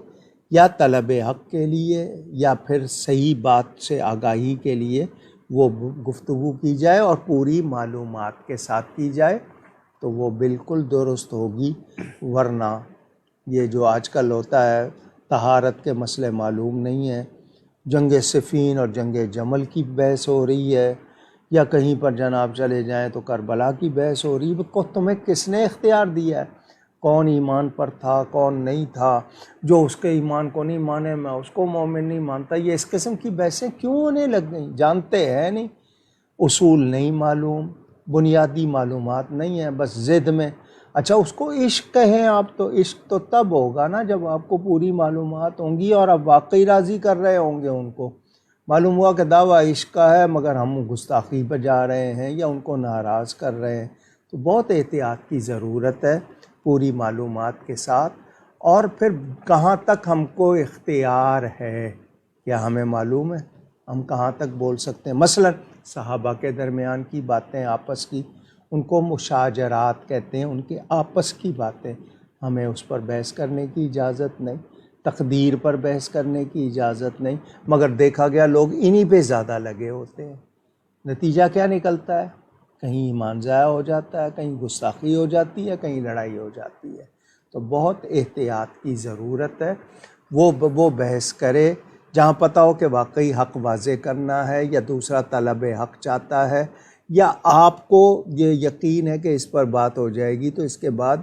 یا طلب حق کے لیے یا پھر صحیح بات سے آگاہی کے لیے وہ گفتگو کی جائے اور پوری معلومات کے ساتھ کی جائے تو وہ بالکل درست ہوگی. ورنہ یہ جو آج کل ہوتا ہے طہارت کے مسئلے معلوم نہیں ہیں، جنگ صفین اور جنگ جمل کی بحث ہو رہی ہے، یا کہیں پر جناب چلے جائیں تو کربلا کی بحث ہو رہی ہے. کو تمہیں کس نے اختیار دیا ہے؟ کون ایمان پر تھا، کون نہیں تھا؟ جو اس کے ایمان کو نہیں مانے میں اس کو مومن نہیں مانتا. یہ اس قسم کی بحثیں کیوں ہونے لگ گئیں؟ جانتے ہیں نہیں، اصول نہیں معلوم، بنیادی معلومات نہیں ہیں، بس ضد میں. اچھا اس کو عشق کہیں آپ، تو عشق تو تب ہوگا نا جب آپ کو پوری معلومات ہوں گی اور آپ واقعی راضی کر رہے ہوں گے ان کو. معلوم ہوا کہ دعویٰ عشق کا ہے مگر ہم گستاخی پہ جا رہے ہیں یا ان کو ناراض کر رہے ہیں. تو بہت احتیاط کی ضرورت ہے پوری معلومات کے ساتھ. اور پھر کہاں تک ہم کو اختیار ہے، کیا ہمیں معلوم ہے ہم کہاں تک بول سکتے ہیں؟ مثلا صحابہ کے درمیان کی باتیں آپس کی، ان کو مشاجرات کہتے ہیں، ان کے آپس کی باتیں، ہمیں اس پر بحث کرنے کی اجازت نہیں، تقدیر پر بحث کرنے کی اجازت نہیں. مگر دیکھا گیا لوگ انہی پہ زیادہ لگے ہوتے ہیں. نتیجہ کیا نکلتا ہے؟ کہیں ایمان ضائع ہو جاتا ہے، کہیں گستاخی ہو جاتی ہے، کہیں لڑائی ہو جاتی ہے. تو بہت احتیاط کی ضرورت ہے. وہ بحث کرے جہاں پتہ ہو کہ واقعی حق واضح کرنا ہے یا دوسرا طلب حق چاہتا ہے، یا آپ کو یہ یقین ہے کہ اس پر بات ہو جائے گی تو اس کے بعد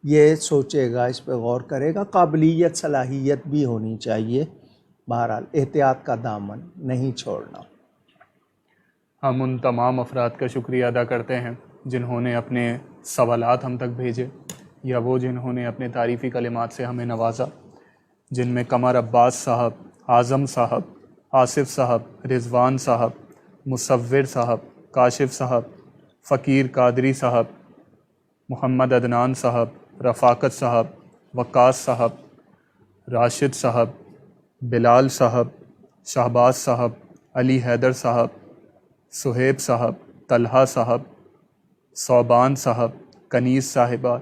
یہ سوچے گا، اس پہ غور کرے گا. قابلیت صلاحیت بھی ہونی چاہیے. بہرحال احتیاط کا دامن نہیں چھوڑنا. ہم ان تمام افراد کا شکریہ ادا کرتے ہیں جنہوں نے اپنے سوالات ہم تک بھیجے، یا وہ جنہوں نے اپنے تعریفی کلمات سے ہمیں نوازا، جن میں قمر عباس صاحب، اعظم صاحب، آصف صاحب، رضوان صاحب، مصور صاحب، کاشف صاحب، فقیر قادری صاحب، محمد عدنان صاحب، رفاقت صاحب، وقاص صاحب، راشد صاحب، بلال صاحب، شہباز صاحب، علی حیدر صاحب، سہیب صاحب، طلحہ صاحب، صوبان صاحب، کنیز صاحبہ،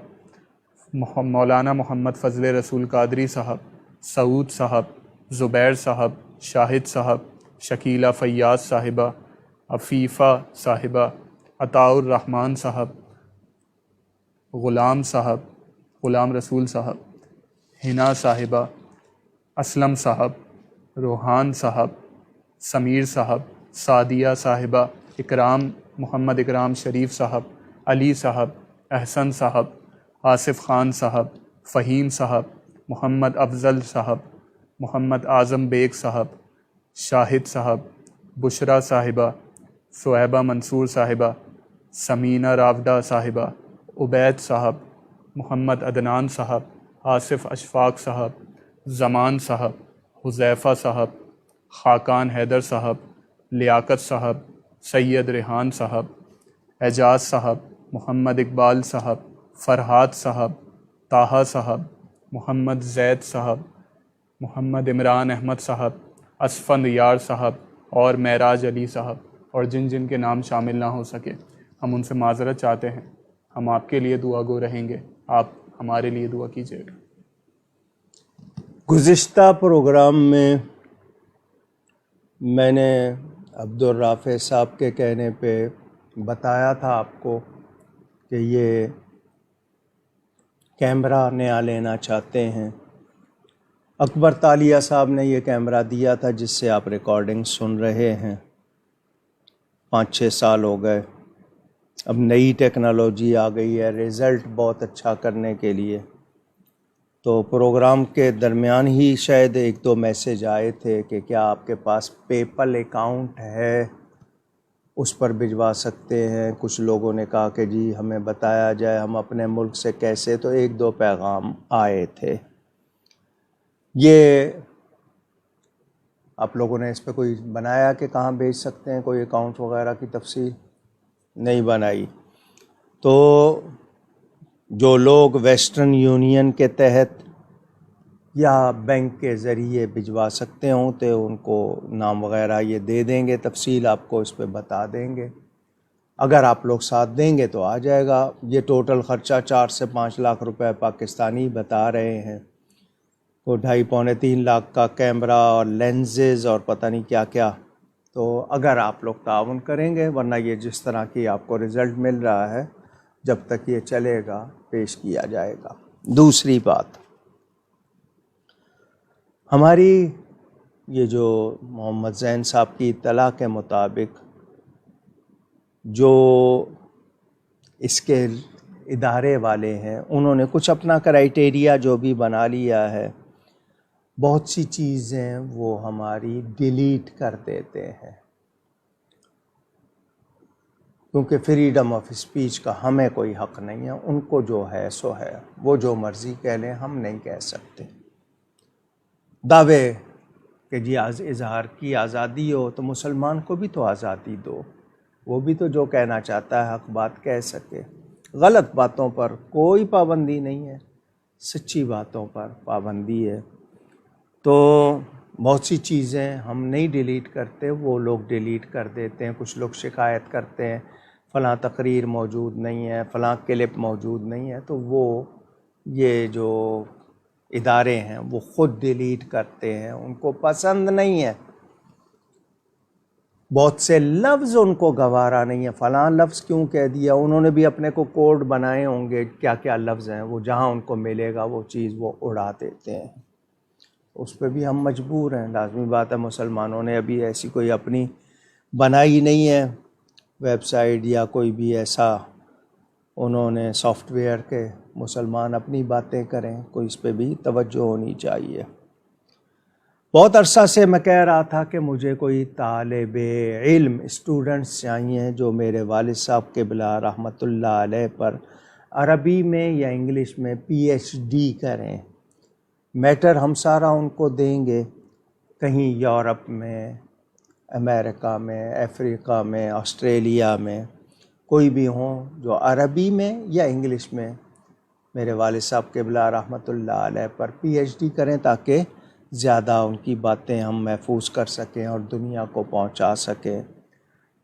مولانا محمد فضل رسول قادری صاحب، سعود صاحب، زبیر صاحب، شاہد صاحب، شکیلہ فیاض صاحبہ، عفیفہ صاحبہ، عطاء الرحمن صاحب، غلام صاحب، غلام رسول صاحب، حنا صاحبہ، اسلم صاحب، روحان صاحب، سمیر صاحب، سعدیہ صاحبہ، اکرام، محمد اکرام شریف صاحب، علی صاحب، احسن صاحب، آصف خان صاحب، فہیم صاحب، محمد افضل صاحب، محمد اعظم بیگ صاحب، شاہد صاحب، بشرا صاحبہ، صہیبہ منصور صاحبہ، سمینہ راودہ صاحبہ، عبید صاحب، محمد عدنان صاحب، آصف اشفاق صاحب، زمان صاحب، حذیفہ صاحب، خاقان حیدر صاحب، لیاقت صاحب، سید ریحان صاحب، اعجاز صاحب، محمد اقبال صاحب، فرحات صاحب، طاہا صاحب، محمد زید صاحب، محمد عمران احمد صاحب، اسفند یار صاحب اور معراج علی صاحب، اور جن جن کے نام شامل نہ ہو سکے ہم ان سے معذرت چاہتے ہیں. ہم آپ کے لیے دعا گو رہیں گے، آپ ہمارے لیے دعا کیجیے گا. گزشتہ پروگرام میں نے عبدالرافع صاحب کے کہنے پہ بتایا تھا آپ کو کہ یہ کیمرہ نیا لینا چاہتے ہیں. اکبر تالیہ صاحب نے یہ کیمرہ دیا تھا جس سے آپ ریکارڈنگ سن رہے ہیں. 5-6 سال ہو گئے. اب نئی ٹیکنالوجی آ گئی ہے رزلٹ بہت اچھا کرنے کے لیے. تو پروگرام کے درمیان ہی شاید 1-2 میسیج آئے تھے کہ کیا آپ کے پاس پے پل اکاؤنٹ ہے، اس پر بھجوا سکتے ہیں. کچھ لوگوں نے کہا کہ جی ہمیں بتایا جائے ہم اپنے ملک سے کیسے. تو 1-2 پیغام آئے تھے. یہ آپ لوگوں نے اس پہ کوئی بنایا کہ کہاں بھیج سکتے ہیں، کوئی اکاؤنٹ وغیرہ کی تفصیل نہیں بنائی. تو جو لوگ ویسٹرن یونین کے تحت یا بینک کے ذریعے بھجوا سکتے ہوں تو ان کو نام وغیرہ یہ دے دیں گے، تفصیل آپ کو اس پہ بتا دیں گے. اگر آپ لوگ ساتھ دیں گے تو آ جائے گا. یہ ٹوٹل خرچہ 4 سے 5 لاکھ روپے پاکستانی بتا رہے ہیں. وہ 2.5-3 لاکھ کا کیمرہ اور لینزز اور پتہ نہیں کیا کیا. تو اگر آپ لوگ تعاون کریں گے، ورنہ یہ جس طرح کی آپ کو رزلٹ مل رہا ہے جب تک یہ چلے گا پیش کیا جائے گا. دوسری بات، ہماری یہ جو محمد زین صاحب کی اطلاع کے مطابق جو اس کے ادارے والے ہیں انہوں نے کچھ اپنا کرائیٹیریا جو بھی بنا لیا ہے، بہت سی چیزیں وہ ہماری ڈیلیٹ کر دیتے ہیں، کیونکہ فریڈم آف اسپیچ کا ہمیں کوئی حق نہیں ہے. ان کو جو ہے سو ہے، وہ جو مرضی کہہ لیں، ہم نہیں کہہ سکتے. دعوے کہ جی اظہار کی آزادی ہو تو مسلمان کو بھی تو آزادی دو، وہ بھی تو جو کہنا چاہتا ہے حق بات کہہ سکے. غلط باتوں پر کوئی پابندی نہیں ہے، سچی باتوں پر پابندی ہے. تو بہت سی چیزیں ہم نہیں ڈیلیٹ کرتے، وہ لوگ ڈیلیٹ کر دیتے ہیں. کچھ لوگ شکایت کرتے ہیں فلاں تقریر موجود نہیں ہے، فلاں کلپ موجود نہیں ہے، تو وہ یہ جو ادارے ہیں وہ خود ڈیلیٹ کرتے ہیں، ان کو پسند نہیں ہے. بہت سے لفظ ان کو گوارا نہیں ہے، فلاں لفظ کیوں کہہ دیا. انہوں نے بھی اپنے کو کوڈ بنائے ہوں گے کیا کیا لفظ ہیں، وہ جہاں ان کو ملے گا وہ چیز وہ اڑا دیتے ہیں. اس پہ بھی ہم مجبور ہیں، لازمی بات ہے. مسلمانوں نے ابھی ایسی کوئی اپنی بنائی نہیں ہے ویب سائٹ یا کوئی بھی ایسا انہوں نے سافٹ ویئر کے مسلمان اپنی باتیں کریں، کوئی اس پہ بھی توجہ ہونی چاہیے. بہت عرصہ سے میں کہہ رہا تھا کہ مجھے کوئی طالب علم اسٹوڈنٹس چاہیے جو میرے والد صاحب قبلہ رحمۃ اللہ علیہ پر عربی میں یا انگلش میں پی ایچ ڈی کریں. میٹر ہم سارا ان کو دیں گے، کہیں یورپ میں، امریکہ میں، افریقہ میں، آسٹریلیا میں کوئی بھی ہوں جو عربی میں یا انگلش میں میرے والد صاحب قبلہ رحمۃ اللہ علیہ پر پی ایچ ڈی کریں، تاکہ زیادہ ان کی باتیں ہم محفوظ کر سکیں اور دنیا کو پہنچا سکیں.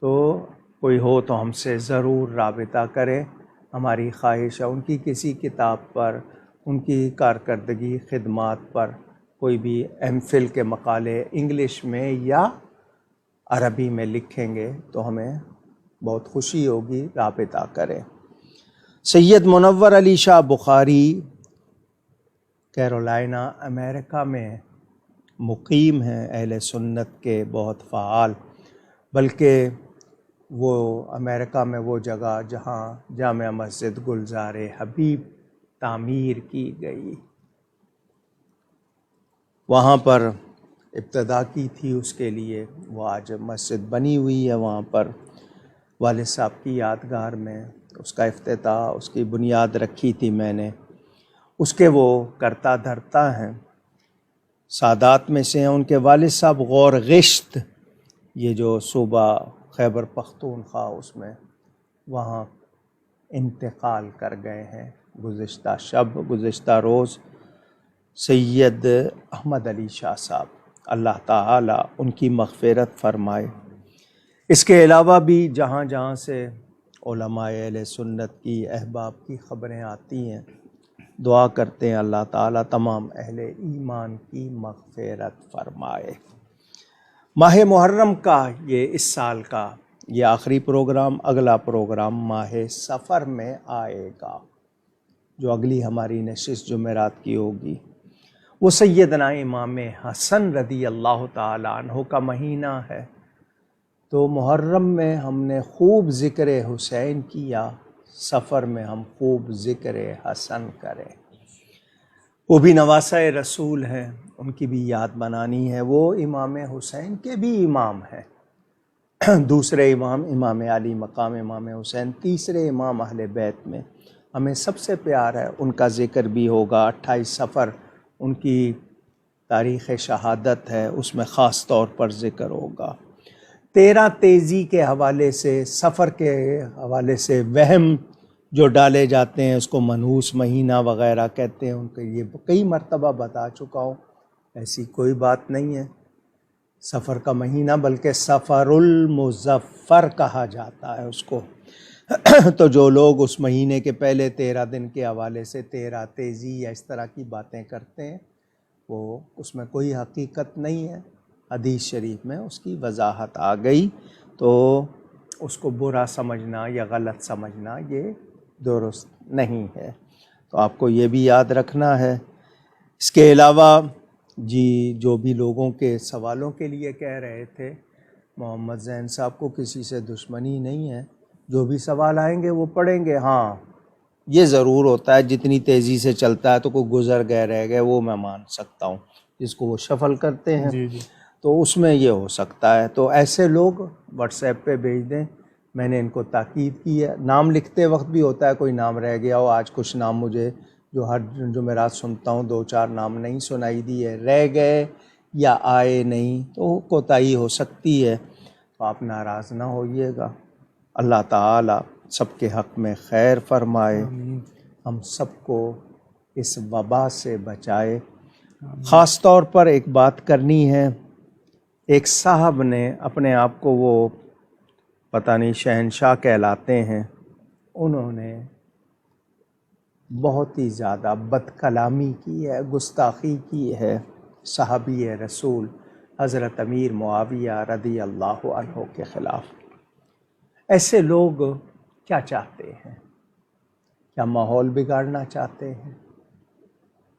تو کوئی ہو تو ہم سے ضرور رابطہ کرے. ہماری خواہش ہے ان کی کسی کتاب پر، ان کی کارکردگی خدمات پر کوئی بھی ایم فل کے مقالے انگلش میں یا عربی میں لکھیں گے تو ہمیں بہت خوشی ہوگی، رابطہ کریں. سید منور علی شاہ بخاری کیرولائنا امریکہ میں مقیم ہیں، اہل سنت کے بہت فعال. بلکہ وہ امریکہ میں وہ جگہ جہاں جامع مسجد گلزار حبیب تعمیر کی گئی، وہاں پر ابتدا کی تھی اس کے لیے. وہ آج مسجد بنی ہوئی ہے وہاں پر. والد صاحب کی یادگار میں اس کا افتتاح، اس کی بنیاد رکھی تھی میں نے. اس کے وہ کرتا دھرتا ہیں، سادات میں سے ہیں. ان کے والد صاحب غور گشت، یہ جو صوبہ خیبر پختونخوا اس میں، وہاں انتقال کر گئے ہیں گزشتہ روز. سید احمد علی شاہ صاحب، اللہ تعالی ان کی مغفرت فرمائے. اس کے علاوہ بھی جہاں جہاں سے علماء اہل سنت کی، احباب کی خبریں آتی ہیں، دعا کرتے ہیں اللہ تعالیٰ تمام اہل ایمان کی مغفرت فرمائے. ماہ محرم کا یہ اس سال کا یہ آخری پروگرام، اگلا پروگرام ماہ سفر میں آئے گا، جو اگلی ہماری نشست جمعرات کی ہوگی. وہ سیدنا امام حسن رضی اللہ تعالیٰ عنہ کا مہینہ ہے. تو محرم میں ہم نے خوب ذکر حسین کیا، سفر میں ہم خوب ذکر حسن کریں. وہ بھی نواسہ رسول ہیں، ان کی بھی یاد بنانی ہے. وہ امام حسین کے بھی امام ہیں. دوسرے امام امام علی مقام امام حسین، تیسرے امام اہل بیت میں ہمیں سب سے پیار ہے. ان کا ذکر بھی ہوگا. 28 سفر ان کی تاریخ شہادت ہے، اس میں خاص طور پر ذکر ہوگا. 13 تیزی کے حوالے سے، سفر کے حوالے سے وہم جو ڈالے جاتے ہیں، اس کو منحوس مہینہ وغیرہ کہتے ہیں. ان کو یہ کئی مرتبہ بتا چکا ہوں، ایسی کوئی بات نہیں ہے. سفر کا مہینہ بلکہ سفر المظفر کہا جاتا ہے اس کو. تو جو لوگ اس مہینے کے پہلے 13 دن کے حوالے سے 13 تیزی یا اس طرح کی باتیں کرتے ہیں، وہ اس میں کوئی حقیقت نہیں ہے، حدیث شریف میں اس کی وضاحت آ گئی، تو اس کو برا سمجھنا یا غلط سمجھنا یہ درست نہیں ہے۔ تو آپ کو یہ بھی یاد رکھنا ہے۔ اس کے علاوہ جی جو بھی لوگوں کے سوالوں کے لیے کہہ رہے تھے، محمد زین صاحب کو کسی سے دشمنی نہیں ہے، جو بھی سوال آئیں گے وہ پڑھیں گے۔ ہاں یہ ضرور ہوتا ہے جتنی تیزی سے چلتا ہے تو کوئی گزر گئے رہ گئے، وہ میں مان سکتا ہوں، جس کو وہ شفل کرتے ہیں جی جی تو اس میں یہ ہو سکتا ہے۔ تو ایسے لوگ واٹس ایپ پہ بھیج دیں، میں نے ان کو تاکید کی ہے۔ نام لکھتے وقت بھی ہوتا ہے کوئی نام رہ گیا ہو، آج کچھ نام مجھے جو ہر جمعرات سنتا ہوں 2-4 نام نہیں سنائی دیے، رہ گئے یا آئے نہیں تو کوتاہی ہو سکتی ہے، تو آپ ناراض نہ ہوئیے گا۔ اللہ تعالی سب کے حق میں خیر فرمائے، آمین ہم سب کو اس وبا سے بچائے۔ خاص طور پر ایک بات کرنی ہے، ایک صاحب نے اپنے آپ کو وہ پتہ نہیں شہنشاہ کہلاتے ہیں، انہوں نے بہت ہی زیادہ بد کلامی کی ہے، گستاخی کی ہے صحابی رسول حضرت امیر معاویہ رضی اللہ عنہ کے خلاف۔ ایسے لوگ کیا چاہتے ہیں؟ کیا ماحول بگاڑنا چاہتے ہیں؟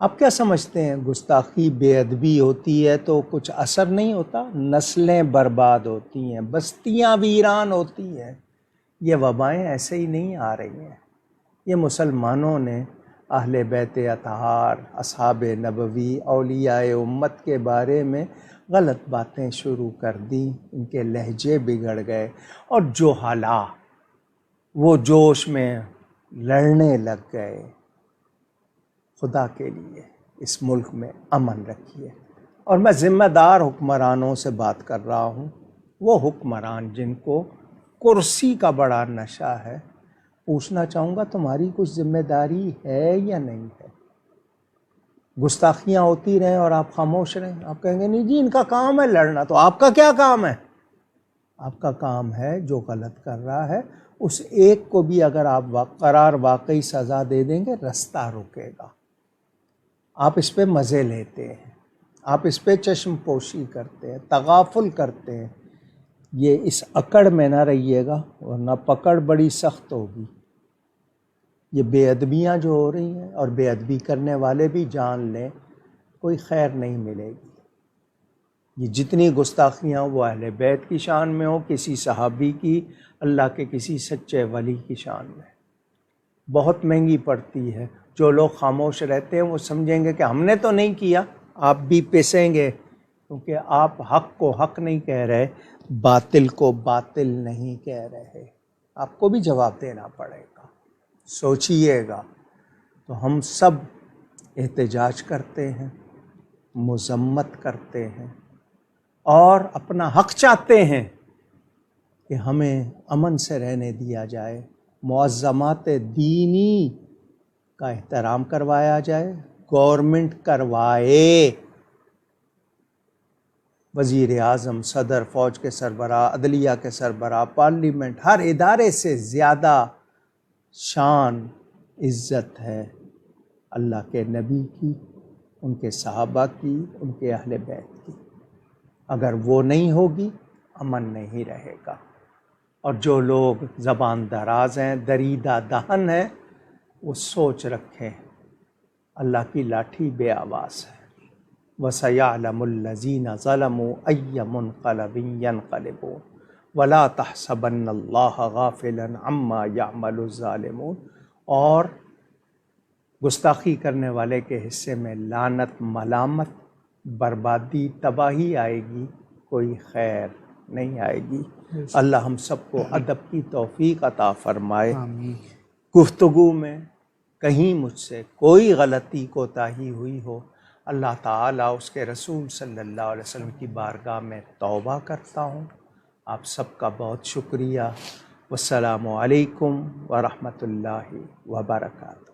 آپ کیا سمجھتے ہیں گستاخی بے ادبی ہوتی ہے تو کچھ اثر نہیں ہوتا؟ نسلیں برباد ہوتی ہیں، بستیاں ویران ہوتی ہیں۔ یہ وبائیں ایسے ہی نہیں آ رہی ہیں، یہ مسلمانوں نے اہل بیت اطہار، اصحاب نبوی، اولیاء امت کے بارے میں غلط باتیں شروع کر دیں، ان کے لہجے بگڑ گئے، اور جوہلا وہ جوش میں لڑنے لگ گئے۔ خدا کے لیے اس ملک میں امن رکھیے۔ اور میں ذمہ دار حکمرانوں سے بات کر رہا ہوں، وہ حکمران جن کو کرسی کا بڑا نشہ ہے، پوچھنا چاہوں گا تمہاری کچھ ذمہ داری ہے یا نہیں ہے؟ گستاخیاں ہوتی رہیں اور آپ خاموش رہیں، آپ کہیں گے نہیں جی ان کا کام ہے لڑنا، تو آپ کا کیا کام ہے؟ آپ کا کام ہے جو غلط کر رہا ہے اس ایک کو بھی اگر آپ قرار واقعی سزا دے دیں گے رستہ رکے گا۔ آپ اس پہ مزے لیتے ہیں، آپ اس پہ چشم پوشی کرتے ہیں، تغافل کرتے ہیں۔ یہ اس اکڑ میں نہ رہیے گا ورنہ پکڑ بڑی سخت ہوگی۔ یہ بے ادبیاں جو ہو رہی ہیں اور بے ادبی کرنے والے بھی جان لیں کوئی خیر نہیں ملے گی۔ یہ جتنی گستاخیاں وہ اہل بیت کی شان میں ہو، کسی صحابی کی، اللہ کے کسی سچے ولی کی شان میں، بہت مہنگی پڑتی ہے۔ جو لوگ خاموش رہتے ہیں وہ سمجھیں گے کہ ہم نے تو نہیں کیا، آپ بھی پسیں گے، کیونکہ آپ حق کو حق نہیں کہہ رہے، باطل کو باطل نہیں کہہ رہے۔ آپ کو بھی جواب دینا پڑے گا، سوچئے گا۔ تو ہم سب احتجاج کرتے ہیں، مذمت کرتے ہیں اور اپنا حق چاہتے ہیں کہ ہمیں امن سے رہنے دیا جائے، معظمات دینی کا احترام کروایا جائے، گورنمنٹ کروائے، وزیر اعظم، صدر، فوج کے سربراہ، عدلیہ کے سربراہ، پارلیمنٹ، ہر ادارے سے زیادہ شان عزت ہے اللہ کے نبی کی، ان کے صحابہ کی، ان کے اہل بیت کی۔ اگر وہ نہیں ہوگی امن نہیں رہے گا۔ اور جو لوگ زبان دراز ہیں، دریدہ دہن ہیں، وہ سوچ رکھیں اللہ کی لاٹھی بے آواز ہے۔ وَسَيَعْلَمُ الَّذِينَ ظَلَمُوا أَيَّ مُنْقَلَبٍ يَنْقَلِبُونَ وَلَا تَحْسَبَنَّ اللَّهَ غَافِلًا عَمَّا يَعْمَلُ الظَّالِمُونَ۔ اور گستاخی کرنے والے کے حصے میں لعنت، ملامت، بربادی، تباہی آئے گی، کوئی خیر نہیں آئے گی۔ اللہ ہم سب کو ادب کی توفیق عطا فرمائے۔ آمین۔ گفتگو میں کہیں مجھ سے کوئی غلطی کوتاہی ہوئی ہو، اللہ تعالیٰ اس کے رسول صلی اللہ علیہ وسلم کی بارگاہ میں توبہ کرتا ہوں۔ آپ سب کا بہت شکریہ۔ والسلام علیکم ورحمۃ اللہ وبرکاتہ۔